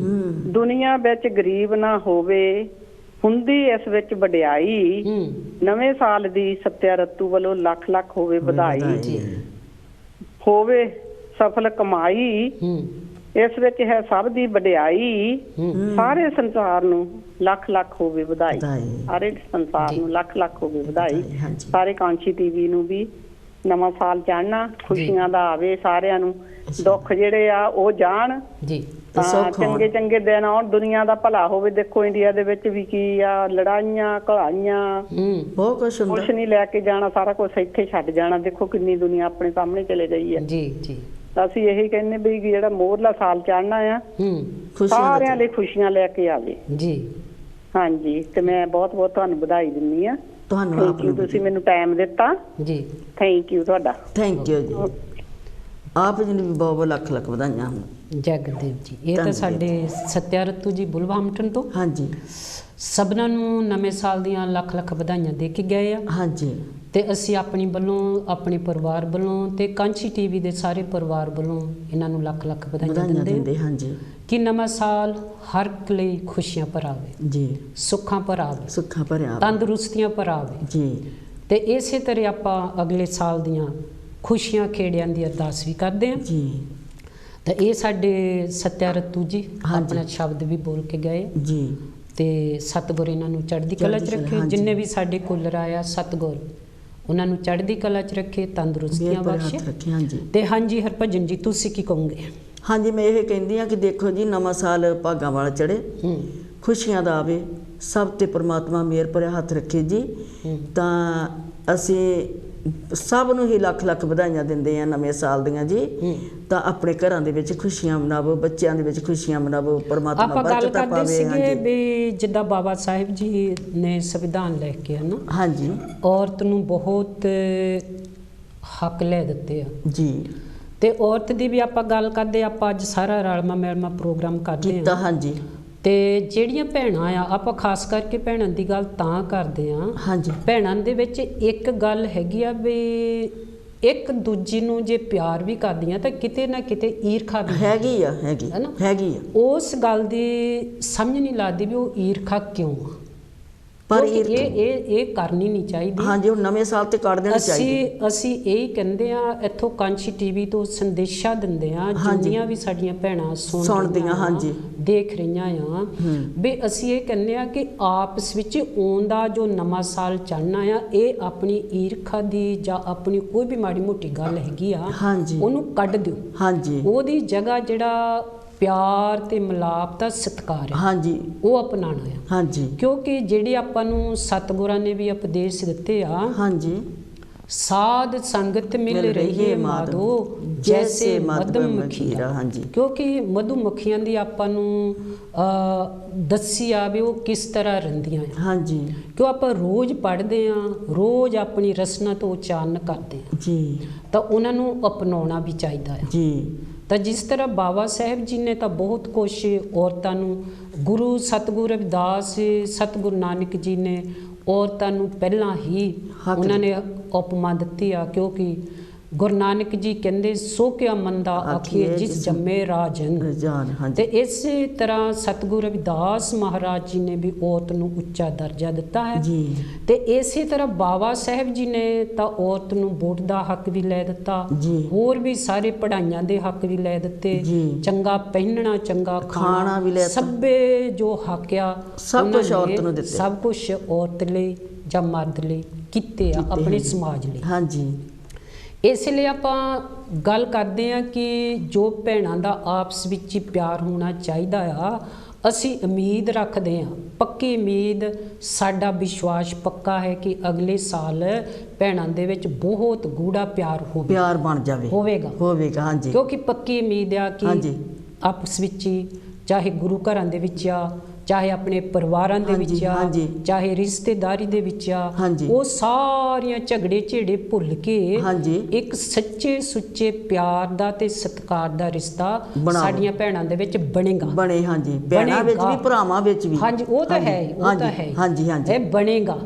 ਦੁਨੀਆ ਵਿੱਚ ਗਰੀਬ ਨਾ ਹੋਵੇ, ਹੁੰਦੀ ਇਸ ਵਿੱਚ ਵਡਿਆਈ, ਨਵੇਂ ਸਾਲ ਦੀ ਸੱਤਿਆ ਰਤੂ ਵੱਲੋਂ ਲੱਖ ਲੱਖ ਹੋਵੇ ਵਧਾਈ, ਹੋਵੇ ਸਫਲ ਕਮਾਈ, ਇਸ ਵਿੱਚ ਹੈ ਸਭ ਦੀ ਵਡਿਆਈ, ਸਾਰੇ ਸੰਸਾਰ ਨੂੰ ਲੱਖ ਲੱਖ ਹੋਵੇ ਵਧਾਈ, ਸਾਰੇ ਸੰਸਾਰ ਨੂੰ ਲੱਖ ਲੱਖ ਹੋਵੇ ਵਧਾਈ। ਸਾਰੇ ਕਾਂਸ਼ੀ ਟੀਵੀ ਨੂੰ ਵੀ ਨਵਾਂ ਸਾਲ ਚੜ੍ਹਨਾ, ਖੁਸ਼ੀਆਂ ਦਾ ਆਵੇ, ਸਾਰਿਆਂ ਨੂੰ ਦੁੱਖ ਜਿਹੜੇ ਆ ਉਹ ਜਾਣ ਜੀ, ਚੰਗੇ ਚੰਗੇ ਦਿਨ ਆਉਣ, ਦੁਨੀਆ ਦਾ ਭਲਾ ਹੋਵੇ। ਦੇਖੋ ਇੰਡੀਆ ਦੇ ਵਿੱਚ ਵੀ ਕੀ ਆ, ਲੜਾਈਆਂ ਘਲਾਈਆਂ ਬਹੁਤ ਕੁਛ ਨਹੀਂ ਲੈ ਕੇ ਜਾਣਾ, ਸਾਰਾ ਕੁਝ ਇੱਥੇ ਛੱਡ ਜਾਣਾ। ਦੇਖੋ ਕਿੰਨੀ ਦੁਨੀਆ ਆਪਣੇ ਸਾਹਮਣੇ ਚਲੇ ਗਈ ਹੈ ਜੀ ਜੀ। ਅਸੀਂ ਇਹੀ ਕਹਿੰਦੇ ਵੀ ਜਿਹੜਾ ਮੋਹਰਲਾ ਸਾਲ ਚੜ੍ਹਨਾ ਆ ਸਾਰਿਆਂ ਲਈ ਖੁਸ਼ੀਆਂ ਲੈ ਕੇ ਆਵੇ ਜੀ। ਹਾਂਜੀ, ਤੇ ਮੈਂ ਬਹੁਤ ਬਹੁਤ ਤੁਹਾਨੂੰ ਵਧਾਈ ਦਿੰਦੀ ਆ। ਤੁਹਾਨੂੰ ਤੁਸੀਂ ਮੈਨੂੰ ਟਾਈਮ ਦਿੱਤਾ ਜੀ, ਥੈਂਕ ਯੂ ਤੁਹਾਡਾ। ਥੈਂਕ ਯੂ ਜੀ। ਆਪ ਜੀ ਨੂੰ ਵੀ ਬਹੁਤ ਬਹੁਤ ਲੱਖ ਲੱਖ ਵਧਾਈਆਂ। ਜਗਦੇਵ ਜੀ, ਇਹ ਤਾਂ ਸਾਡੇ ਸੱਤਿਆ ਰਤੂ ਜੀ ਬੁਲਵਾਮਟਨ ਤੋਂ ਹਾਂਜੀ ਸਭਨਾਂ ਨੂੰ ਨਵੇਂ ਸਾਲ ਦੀਆਂ ਲੱਖ ਲੱਖ ਵਧਾਈਆਂ ਦੇ ਕੇ ਗਏ ਆ। ਹਾਂਜੀ, ਤੇ ਅਸੀਂ ਆਪਣੀ ਵੱਲੋਂ, ਆਪਣੇ ਪਰਿਵਾਰ ਵੱਲੋਂ ਤੇ ਕਾਂਸ਼ੀ ਟੀਵੀ ਦੇ ਸਾਰੇ ਪਰਿਵਾਰ ਵੱਲੋਂ ਇਹਨਾਂ ਨੂੰ ਲੱਖ ਲੱਖ ਵਧਾਈਆਂ ਦਿੰਦੇ। ਹਾਂਜੀ, ਕਿ ਨਵਾਂ ਸਾਲ ਹਰ ਇੱਕ ਲਈ ਖੁਸ਼ੀਆਂ ਭਰਾਵੇ ਜੀ, ਸੁੱਖਾਂ ਭਰਾਵੇ, ਸੁੱਖਾਂ ਭਰਿਆ, ਤੰਦਰੁਸਤੀਆਂ ਭਰਾਵੇ ਜੀ। ਤੇ ਇਸੇ ਤਰ੍ਹਾਂ ਆਪਾਂ ਅਗਲੇ ਸਾਲ ਦੀਆਂ ਖੁਸ਼ੀਆਂ ਖੇੜਿਆਂ ਦੀ ਅਰਦਾਸ ਵੀ ਕਰਦੇ ਹਾਂ ਜੀ। ਤਾਂ ਇਹ ਸਾਡੇ ਸੱਤਿਆ ਰਤੂ ਜੀ ਆਪਣਾ ਸ਼ਬਦ ਵੀ ਬੋਲ ਕੇ ਗਏ ਜੀ। ਤੇ ਸਤਿਗੁਰ ਇਹਨਾਂ ਨੂੰ ਚੜ੍ਹਦੀ ਕਲਾ 'ਚ ਰੱਖੇ। ਜਿੰਨੇ ਵੀ ਸਾਡੇ ਕੁੱਲਰ ਆਇਆ, ਸਤਿਗੁਰ ਉਹਨਾਂ ਨੂੰ ਚੜ੍ਹਦੀ ਕਲਾ 'ਚ ਰੱਖੇ, ਤੰਦਰੁਸਤੀਆਂ ਬਖਸ਼ੇ। ਤੇ ਹਾਂਜੀ ਹਰਭਜਨ ਜੀ, ਤੁਸੀਂ ਕੀ ਕਹੋਗੇ? ਹਾਂਜੀ, ਮੈਂ ਇਹ ਕਹਿੰਦੀ ਹਾਂ ਕਿ ਦੇਖੋ ਜੀ, ਨਵਾਂ ਸਾਲ ਭਾਗਾਂ ਵਾਲਾ ਚੜ੍ਹੇ, ਖੁਸ਼ੀਆਂ ਦਾ ਆਵੇ, ਸਭ ਤੇ ਪ੍ਰਮਾਤਮਾ ਮਿਹਰ ਭਰਿਆ ਹੱਥ ਰੱਖੇ ਜੀ। ਤਾਂ ਅਸੀਂ ਸਭ ਨੂੰ ਹੀ ਲੱਖ ਲੱਖ ਵਧਾਈਆਂ ਦਿੰਦੇ ਆ ਨਵੇਂ ਸਾਲ ਦੀਆਂ ਜੀ। ਤਾਂ ਆਪਣੇ ਘਰਾਂ ਦੇ ਵਿੱਚ ਖੁਸ਼ੀਆਂ ਮਨਾਵੋ, ਬੱਚਿਆਂ ਦੇ ਵਿੱਚ ਖੁਸ਼ੀਆਂ ਮਨਾਵੋ, ਪਰਮਾਤਮਾ ਬਰਕਤਾਂ ਪਾਵੇ। ਆਪਾਂ ਗੱਲ ਕਰਦੇ ਵੀ ਜਿੱਦਾਂ ਬਾਬਾ ਸਾਹਿਬ ਜੀ ਨੇ ਸੰਵਿਧਾਨ ਲੈ ਕੇ ਹਨਾ, ਹਾਂਜੀ, ਔਰਤ ਨੂੰ ਬਹੁਤ ਹੱਕ ਲੈ ਦਿੱਤੇ ਆ ਜੀ। ਤੇ ਔਰਤ ਦੀ ਵੀ ਆਪਾਂ ਗੱਲ ਕਰਦੇ, ਆਪਾਂ ਅੱਜ ਸਾਰਾ ਰਲਮਾ ਮਿਲਮਾ ਪ੍ਰੋਗਰਾਮ ਕਰਦੇ ਆ। ਹਾਂਜੀ, ਤੇ ਜਿਹੜੀਆਂ ਭੈਣਾਂ ਆ, ਆਪਾਂ ਖਾਸ ਕਰਕੇ ਭੈਣਾਂ ਦੀ ਗੱਲ ਤਾਂ ਕਰਦੇ ਆ। ਹਾਂਜੀ, ਭੈਣਾਂ ਦੇ ਵਿੱਚ ਇੱਕ ਗੱਲ ਹੈਗੀ ਆ ਵੀ ਇੱਕ ਦੂਜੀ ਨੂੰ ਜੇ ਪਿਆਰ ਵੀ ਕਰਦੀਆਂ ਤਾਂ ਕਿਤੇ ਨਾ ਕਿਤੇ ਈਰਖਾ ਵੀ ਹੈਗੀ ਆ ਉਸ ਗੱਲ ਦੀ ਸਮਝ ਨਹੀਂ ਲੱਗਦੀ ਵੀ ਉਹ ਈਰਖਾ ਕਿਉਂ ਆ। ਪਰ ਇਹ ਕਰਨੀ ਨਹੀਂ ਚਾਹੀਦੀ। ਹਾਂਜੀ, ਉਹ ਨਵੇਂ ਸਾਲ ਤੇ ਕਰ ਦੇਣੀ ਚਾਹੀਦੀ। ਅਸੀਂ ਇਹ ਕਹਿੰਦੇ ਆ, ਇੱਥੋਂ ਕਾਂਸ਼ੀ ਟੀਵੀ ਤੋਂ ਸੰਦੇਸ਼ਾ ਦਿੰਦੇ ਆ, ਜਿੰਨੀਆਂ ਵੀ ਸਾਡੀਆਂ ਭੈਣਾਂ ਸੁਣਦੀਆਂ, ਹਾਂਜੀ, ਦੇਖ ਰਹੀਆਂ ਆ, ਵੀ ਅਸੀਂ ਇਹ ਕਹਿੰਦੇ ਆ ਕਿ ਆਪਸ ਵਿੱਚ ਆਉਂਦਾ ਜੋ ਨਵਾਂ ਸਾਲ ਚੜ੍ਹਨਾ ਆ, ਇਹ ਆਪਣੀ ਈਰਖਾ ਦੀ ਜਾਂ ਆਪਣੀ ਕੋਈ ਵੀ ਮਾੜੀ ਮੋਟੀ ਗੱਲ ਹੈਗੀ ਆ, ਉਹਨੂੰ ਕੱਢ ਦਿਓ। ਹਾਂਜੀ, ਉਹਦੀ ਜਗ੍ਹਾ ਜਿਹੜਾ ਪਿਆਰ ਤੇ ਮਿਲਾਪ ਦਾ ਸਤਿਕਾਰ ਹੈ, ਹਾਂਜੀ, ਉਹ ਅਪਣਾਉਣਾ ਆ। ਹਾਂਜੀ, ਕਿਉਂਕਿ ਜਿਹੜੇ ਆਪਾਂ ਨੂੰ ਸਤਿਗੁਰਾਂ ਨੇ ਵੀ ਉਪਦੇਸ਼ ਦਿੱਤੇ ਆ। ਹਾਂਜੀ, ਸਾਧ ਸੰਗਤ ਮਿਲ ਰਹੀਏ ਮਾਧੋ, ਜੈਸੇ ਮਧੂ ਮੱਖੀਰਾ। ਹਾਂਜੀ, ਕਿਉਂਕਿ ਮਧੂ ਮੱਖੀਆਂ ਦੀ ਆਪਾਂ ਨੂੰ ਦੱਸੀ ਆ ਵੀ ਉਹ ਕਿਸ ਤਰ੍ਹਾਂ ਰਹਿੰਦੀਆਂ ਆ। ਹਾਂਜੀ, ਕਿਉਂ ਆਪਾਂ ਰੋਜ਼ ਪੜ੍ਹਦੇ ਆ, ਰੋਜ਼ ਆਪਣੀ ਰਸਨਾ ਤੋਂ ਉਚਾਰਨ ਕਰਦੇ ਆ ਜੀ, ਤਾਂ ਉਹਨਾਂ ਨੂੰ ਅਪਣਾਉਣਾ ਵੀ ਚਾਹੀਦਾ ਹੈ ਜੀ। ਤਾਂ ਜਿਸ ਤਰ੍ਹਾਂ ਬਾਬਾ ਸਾਹਿਬ ਜੀ ਨੇ ਤਾਂ ਬਹੁਤ ਕੁਛ ਔਰਤਾਂ ਨੂੰ, ਗੁਰੂ ਸਤਿਗੁਰੂ ਰਵਿਦਾਸ, ਸਤਿਗੁਰੂ ਨਾਨਕ ਜੀ ਨੇ ਔਰਤਾਂ ਨੂੰ ਪਹਿਲਾਂ ਹੀ ਉਹਨਾਂ ਨੇ ਉਪਮਾ ਦਿੱਤੀ ਆ। ਕਿਉਂਕਿ ਗੁਰੂ ਨਾਨਕ ਜੀ ਕਹਿੰਦੇ ਸੋ ਕਿਆ ਮੰਦਾ ਆਖੀਏ ਜਿਸ ਜੰਮੇ ਰਾਜਨ। ਤੇ ਇਸੇ ਤਰ੍ਹਾਂ ਸਤਿਗੁਰੂ ਰਵਿਦਾਸ ਮਹਾਰਾਜ ਜੀ ਨੇ ਵੀ ਔਰਤ ਨੂੰ ਉੱਚਾ ਦਰਜਾ ਦਿੱਤਾ ਹੈ। ਤੇ ਇਸੇ ਤਰ੍ਹਾਂ ਬਾਬਾ ਸਾਹਿਬ ਜੀ ਨੇ ਤਾਂ ਔਰਤ ਨੂੰ ਵੋਟ ਦਾ ਹੱਕ ਵੀ ਲੈ ਦਿੱਤਾ, ਹੋਰ ਵੀ ਸਾਰੇ ਪੜ੍ਹਾਈਆਂ ਦੇ ਹੱਕ ਵੀ ਲੈ ਦਿੱਤੇ, ਚੰਗਾ ਪਹਿਨਣਾ, ਚੰਗਾ ਖਾਣਾ ਵੀ ਲੈ, ਸਭੇ ਜੋ ਹੱਕ ਆ ਸਭ ਕੁਝ ਔਰਤ ਨੂੰ ਦਿੱਤੇ, ਸਭ ਕੁਝ ਔਰਤ ਲਈ ਜਾਂ ਮਰਦ ਲਈ ਕੀਤੇ ਆ, ਆਪਣੇ ਸਮਾਜ ਲਈ। ਹਾਂਜੀ, ਇਸ ਲਈ ਆਪਾਂ ਗੱਲ ਕਰਦੇ ਹਾਂ ਕਿ ਜੋ ਭੈਣਾਂ ਦਾ ਆਪਸ ਵਿੱਚ ਹੀ ਪਿਆਰ ਹੋਣਾ ਚਾਹੀਦਾ ਆ। ਅਸੀਂ ਉਮੀਦ ਰੱਖਦੇ ਹਾਂ, ਪੱਕੀ ਉਮੀਦ, ਸਾਡਾ ਵਿਸ਼ਵਾਸ ਪੱਕਾ ਹੈ ਕਿ ਅਗਲੇ ਸਾਲ ਭੈਣਾਂ ਦੇ ਵਿੱਚ ਬਹੁਤ ਗੂੜਾ ਪਿਆਰ ਬਣ ਜਾਵੇ ਹੋਵੇਗਾ। ਹਾਂਜੀ, ਕਿਉਂਕਿ ਪੱਕੀ ਉਮੀਦ ਆ ਕਿ ਆਪਸ ਵਿੱਚ ਹੀ, ਚਾਹੇ ਗੁਰੂ ਘਰਾਂ ਦੇ ਵਿੱਚ ਆ, ਚਾਹੇ ਆਪਣੇ ਪਰਿਵਾਰਾਂ ਦੇ ਵਿੱਚ ਆ, ਚਾਹੇ ਰਿਸ਼ਤੇਦਾਰੀ ਦੇ ਵਿੱਚ ਆ, ਉਹ ਸਾਰੀਆਂ ਝਗੜੇ ਝੇੜੇ ਭੁੱਲ ਕੇ ਇੱਕ ਸੱਚੇ ਸੁੱਚੇ ਪਿਆਰ ਦਾ ਤੇ ਸਤਿਕਾਰ ਦਾ ਰਿਸ਼ਤਾ ਸਾਡੀਆਂ ਭੈਣਾਂ ਦੇ ਵਿੱਚ ਬਣੇਗਾ। ਭੈਣਾਂ ਵਿੱਚ ਵੀ, ਭਰਾਵਾਂ ਵਿੱਚ ਵੀ। ਉਹ ਤਾਂ ਹੈ, ਇਹ ਬਣੇਗਾ।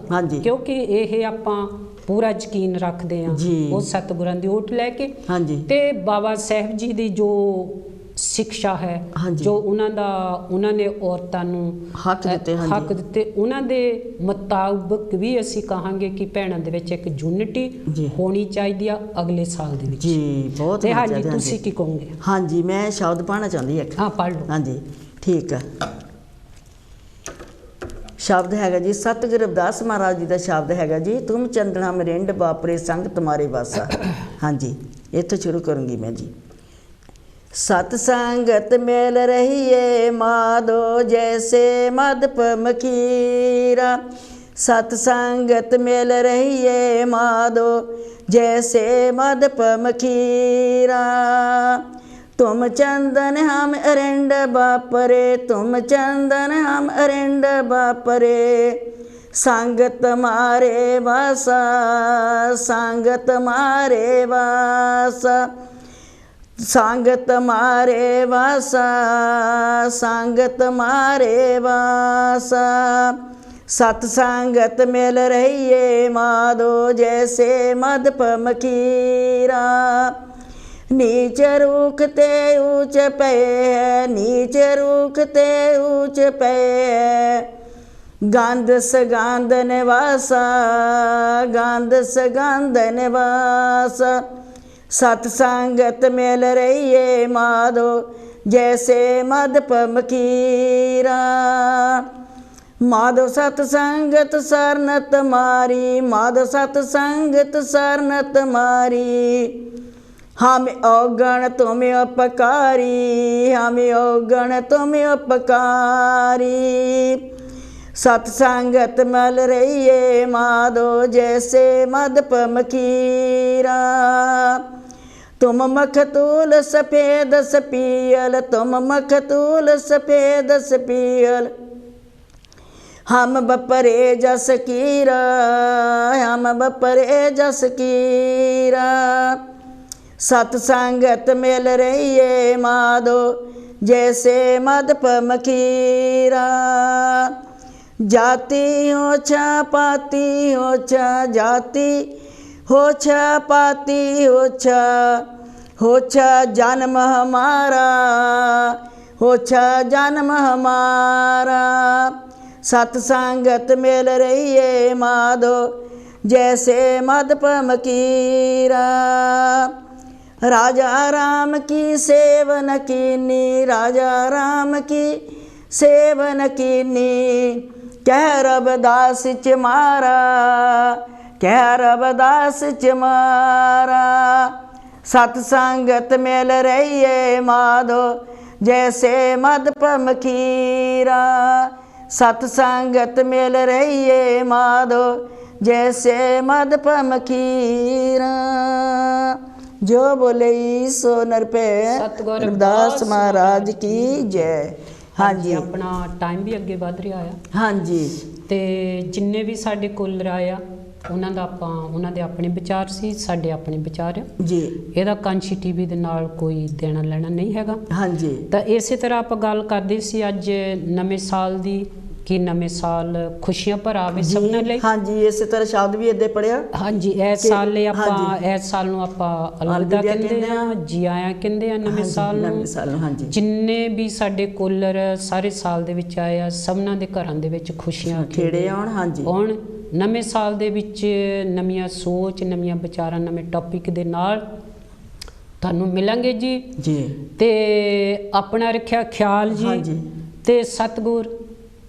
ਕਿਉਂਕਿ ਇਹ ਆਪਾਂ ਪੂਰਾ ਯਕੀਨ ਰੱਖਦੇ ਹਾਂ ਉਹ ਸਤਿਗੁਰਾਂ ਦੀ ਓਟ ਲੈ ਕੇ। ਤੇ ਬਾਬਾ ਸਾਹਿਬ ਜੀ ਦੀ ਜੋ ਸਿੱਖਿਆ ਹੈ, ਜੋ ਉਹਨਾਂ ਨੇ ਔਰਤਾਂ ਨੂੰ ਹੱਕ ਦਿੱਤੇ, ਉਹਨਾਂ ਦੇ ਮੁਤਾਬਕ ਵੀ ਅਸੀਂ ਕਹਾਂਗੇ ਕਿ ਭੈਣਾਂ ਦੇ ਵਿੱਚ ਇੱਕ ਯੂਨਿਟੀ ਹੋਣੀ ਚਾਹੀਦੀ ਆ ਅਗਲੇ ਸਾਲ ਦੇ ਵਿੱਚ। ਬਹੁਤ ਹਾਂਜੀ, ਤੁਸੀਂ ਕੀ ਕਹੋਗੇ? ਹਾਂਜੀ, ਮੈਂ ਸ਼ਬਦ ਪੜ੍ਹਨਾ ਚਾਹੁੰਦੀ ਹਾਂ। ਹਾਂ, ਪੜ੍ਹ ਲਓ। ਹਾਂਜੀ, ਠੀਕ ਹੈ। ਸ਼ਬਦ ਹੈਗਾ ਜੀ ਸਤਿਗੁਰੂ ਰਵਿਦਾਸ ਮਹਾਰਾਜ ਜੀ ਦਾ ਸ਼ਬਦ ਹੈਗਾ ਜੀ, ਤੁਮ ਚੰਦਨਾ ਮਰਿੰਡ ਵਾਪਰੇ ਸੰਗ ਤੁਮਾਰੇ ਵਾਸਾ। ਹਾਂਜੀ, ਇੱਥੋਂ ਸ਼ੁਰੂ ਕਰੂੰਗੀ ਮੈਂ ਜੀ। सत संगत मेल रहिए माधो जैसे मधुप मखीरा। सत संगत मेल रहिए माधो जैसे मधुप मखीरा। तुम चंदन हम अरिंड बापरे, तुम चंदन हम अरिंड बापरे। संगत मारे वासा, संगत मारे वासा, संगत मारे वासा, संगत मारे वासा। सत संगत मिल रहिए माधो जैसे मधुप मखीरा। नीच रूखते ऊंच पे है, नीच रूखते ऊंच पे है। गंध सगंध निवासा, गंध सगंध निवासा। सत संगत मिल रहिए माधो जैसे मधुप मखीरा। माधो सत संगत सरनत मारी, माधो सत संगत सरनत मारी। हम औगण तुम उपकारी, हम औगण तुम उपकारी। सत संगत मिल रहिए माधो जैसे मधुप मखीरा। तुम मखतूल सफेद सपियल, तुम मखतूल सफेद सपियल। हम बपरे जस कीरा, हम बपरे जस कीरा। सत संगत मिल रहिए माधो जैसे मधुप मखीरा। जाति होछा पाती होछा, जाति होछा पाती होछा। होछा जन्म हमारा, होछा जन्म हमारा। सत संगत मिल रहिए माधो जैसे मधुप मखीरा। राजा राम की सेवन कीनी, राजा राम की सेवन कीनी। कह रविदास चमारा, कह रविदास चमारा। सत संगत मिल रहिए माधो जैसे मधुप मखीरा। सत संगत मिल रहिए माधो जैसे मधुप मखीरा। जो बोले सो नर पे। सतगुरु रविदास महाराज की जय। ਹਾਂਜੀ, ਆਪਣਾ ਟਾਈਮ ਵੀ ਅੱਗੇ ਵੱਧ ਰਿਹਾ ਆ। ਹਾਂਜੀ, ਤੇ ਜਿੰਨੇ ਵੀ ਸਾਡੇ ਕੋਲਰ ਆਇਆ ਉਹਨਾਂ ਦੇ ਆਪਣੇ ਵਿਚਾਰ ਸੀ, ਸਾਡੇ ਆਪਣੇ ਵਿਚਾਰ ਆ ਜੀ। ਇਹਦਾ ਕਾਂਸ਼ੀ ਟੀਵੀ ਦੇ ਨਾਲ ਕੋਈ ਦੇਣਾ ਲੈਣਾ ਨਹੀਂ ਹੈਗਾ। ਹਾਂਜੀ, ਤਾਂ ਇਸੇ ਤਰ੍ਹਾਂ ਆਪਾਂ ਗੱਲ ਕਰਦੇ ਸੀ ਅੱਜ ਨਵੇਂ ਸਾਲ ਦੀ, ਕਿ ਨਵੇਂ ਸਾਲ ਖੁਸ਼ੀਆਂ ਭਰਾ ਆਵੇ ਸਭਨਾਂ ਲਈ। ਹਾਂਜੀ, ਇਸੇ ਤਰ੍ਹਾਂ ਸ਼ਬਦ ਵੀ ਇੱਦਾਂ ਪੜਿਆ। ਹਾਂਜੀ, ਇਸ ਸਾਲ ਲਈ ਆਪਾਂ ਇਸ ਸਾਲ ਨੂੰ ਆਪਾਂ ਅਲਵਿਦਾ ਕਹਿੰਦੇ ਆ, ਜੀ ਆਇਆਂ ਕਹਿੰਦੇ ਆ ਨਵੇਂ ਸਾਲ ਨੂੰ। ਹਾਂਜੀ, ਜਿੰਨੇ ਵੀ ਸਾਡੇ ਕੋਲਰ ਸਾਰੇ ਸਾਲ ਦੇ ਵਿੱਚ ਆਏ ਆ, ਸਭਨਾਂ ਦੇ ਘਰਾਂ ਦੇ ਵਿੱਚ ਖੁਸ਼ੀਆਂ ਖੇੜੇ ਆਉਣ। ਹਾਂਜੀ, ਆਉਣ। ਨਵੇਂ ਸਾਲ ਦੇ ਵਿੱਚ ਨਵੀਆਂ ਸੋਚ, ਨਵੀਆਂ ਵਿਚਾਰਾਂ, ਨਵੇਂ ਟੌਪਿਕ ਦੇ ਨਾਲ ਤੁਹਾਨੂੰ ਮਿਲਾਂਗੇ ਜੀ। ਤੇ ਆਪਣਾ ਰੱਖਿਆ ਖਿਆਲ ਜੀ, ਤੇ ਸਤਿਗੁਰ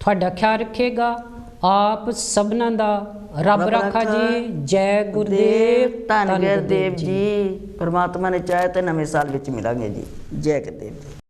ਤੁਹਾਡਾ ਖਿਆਲ ਰੱਖੇਗਾ। ਆਪ ਸਭਨਾਂ ਦਾ ਰੱਬ ਰਾਖਾ ਜੀ। ਜੈ ਗੁਰਦੇਵ। ਧੰਨ ਗੁਰਦੇਵ ਜੀ। ਪਰਮਾਤਮਾ ਨੇ ਚਾਹਿਆ ਤੇ ਨਵੇਂ ਸਾਲ ਵਿੱਚ ਮਿਲਾਂਗੇ ਜੀ। ਜੈ ਗੁਰਦੇਵ।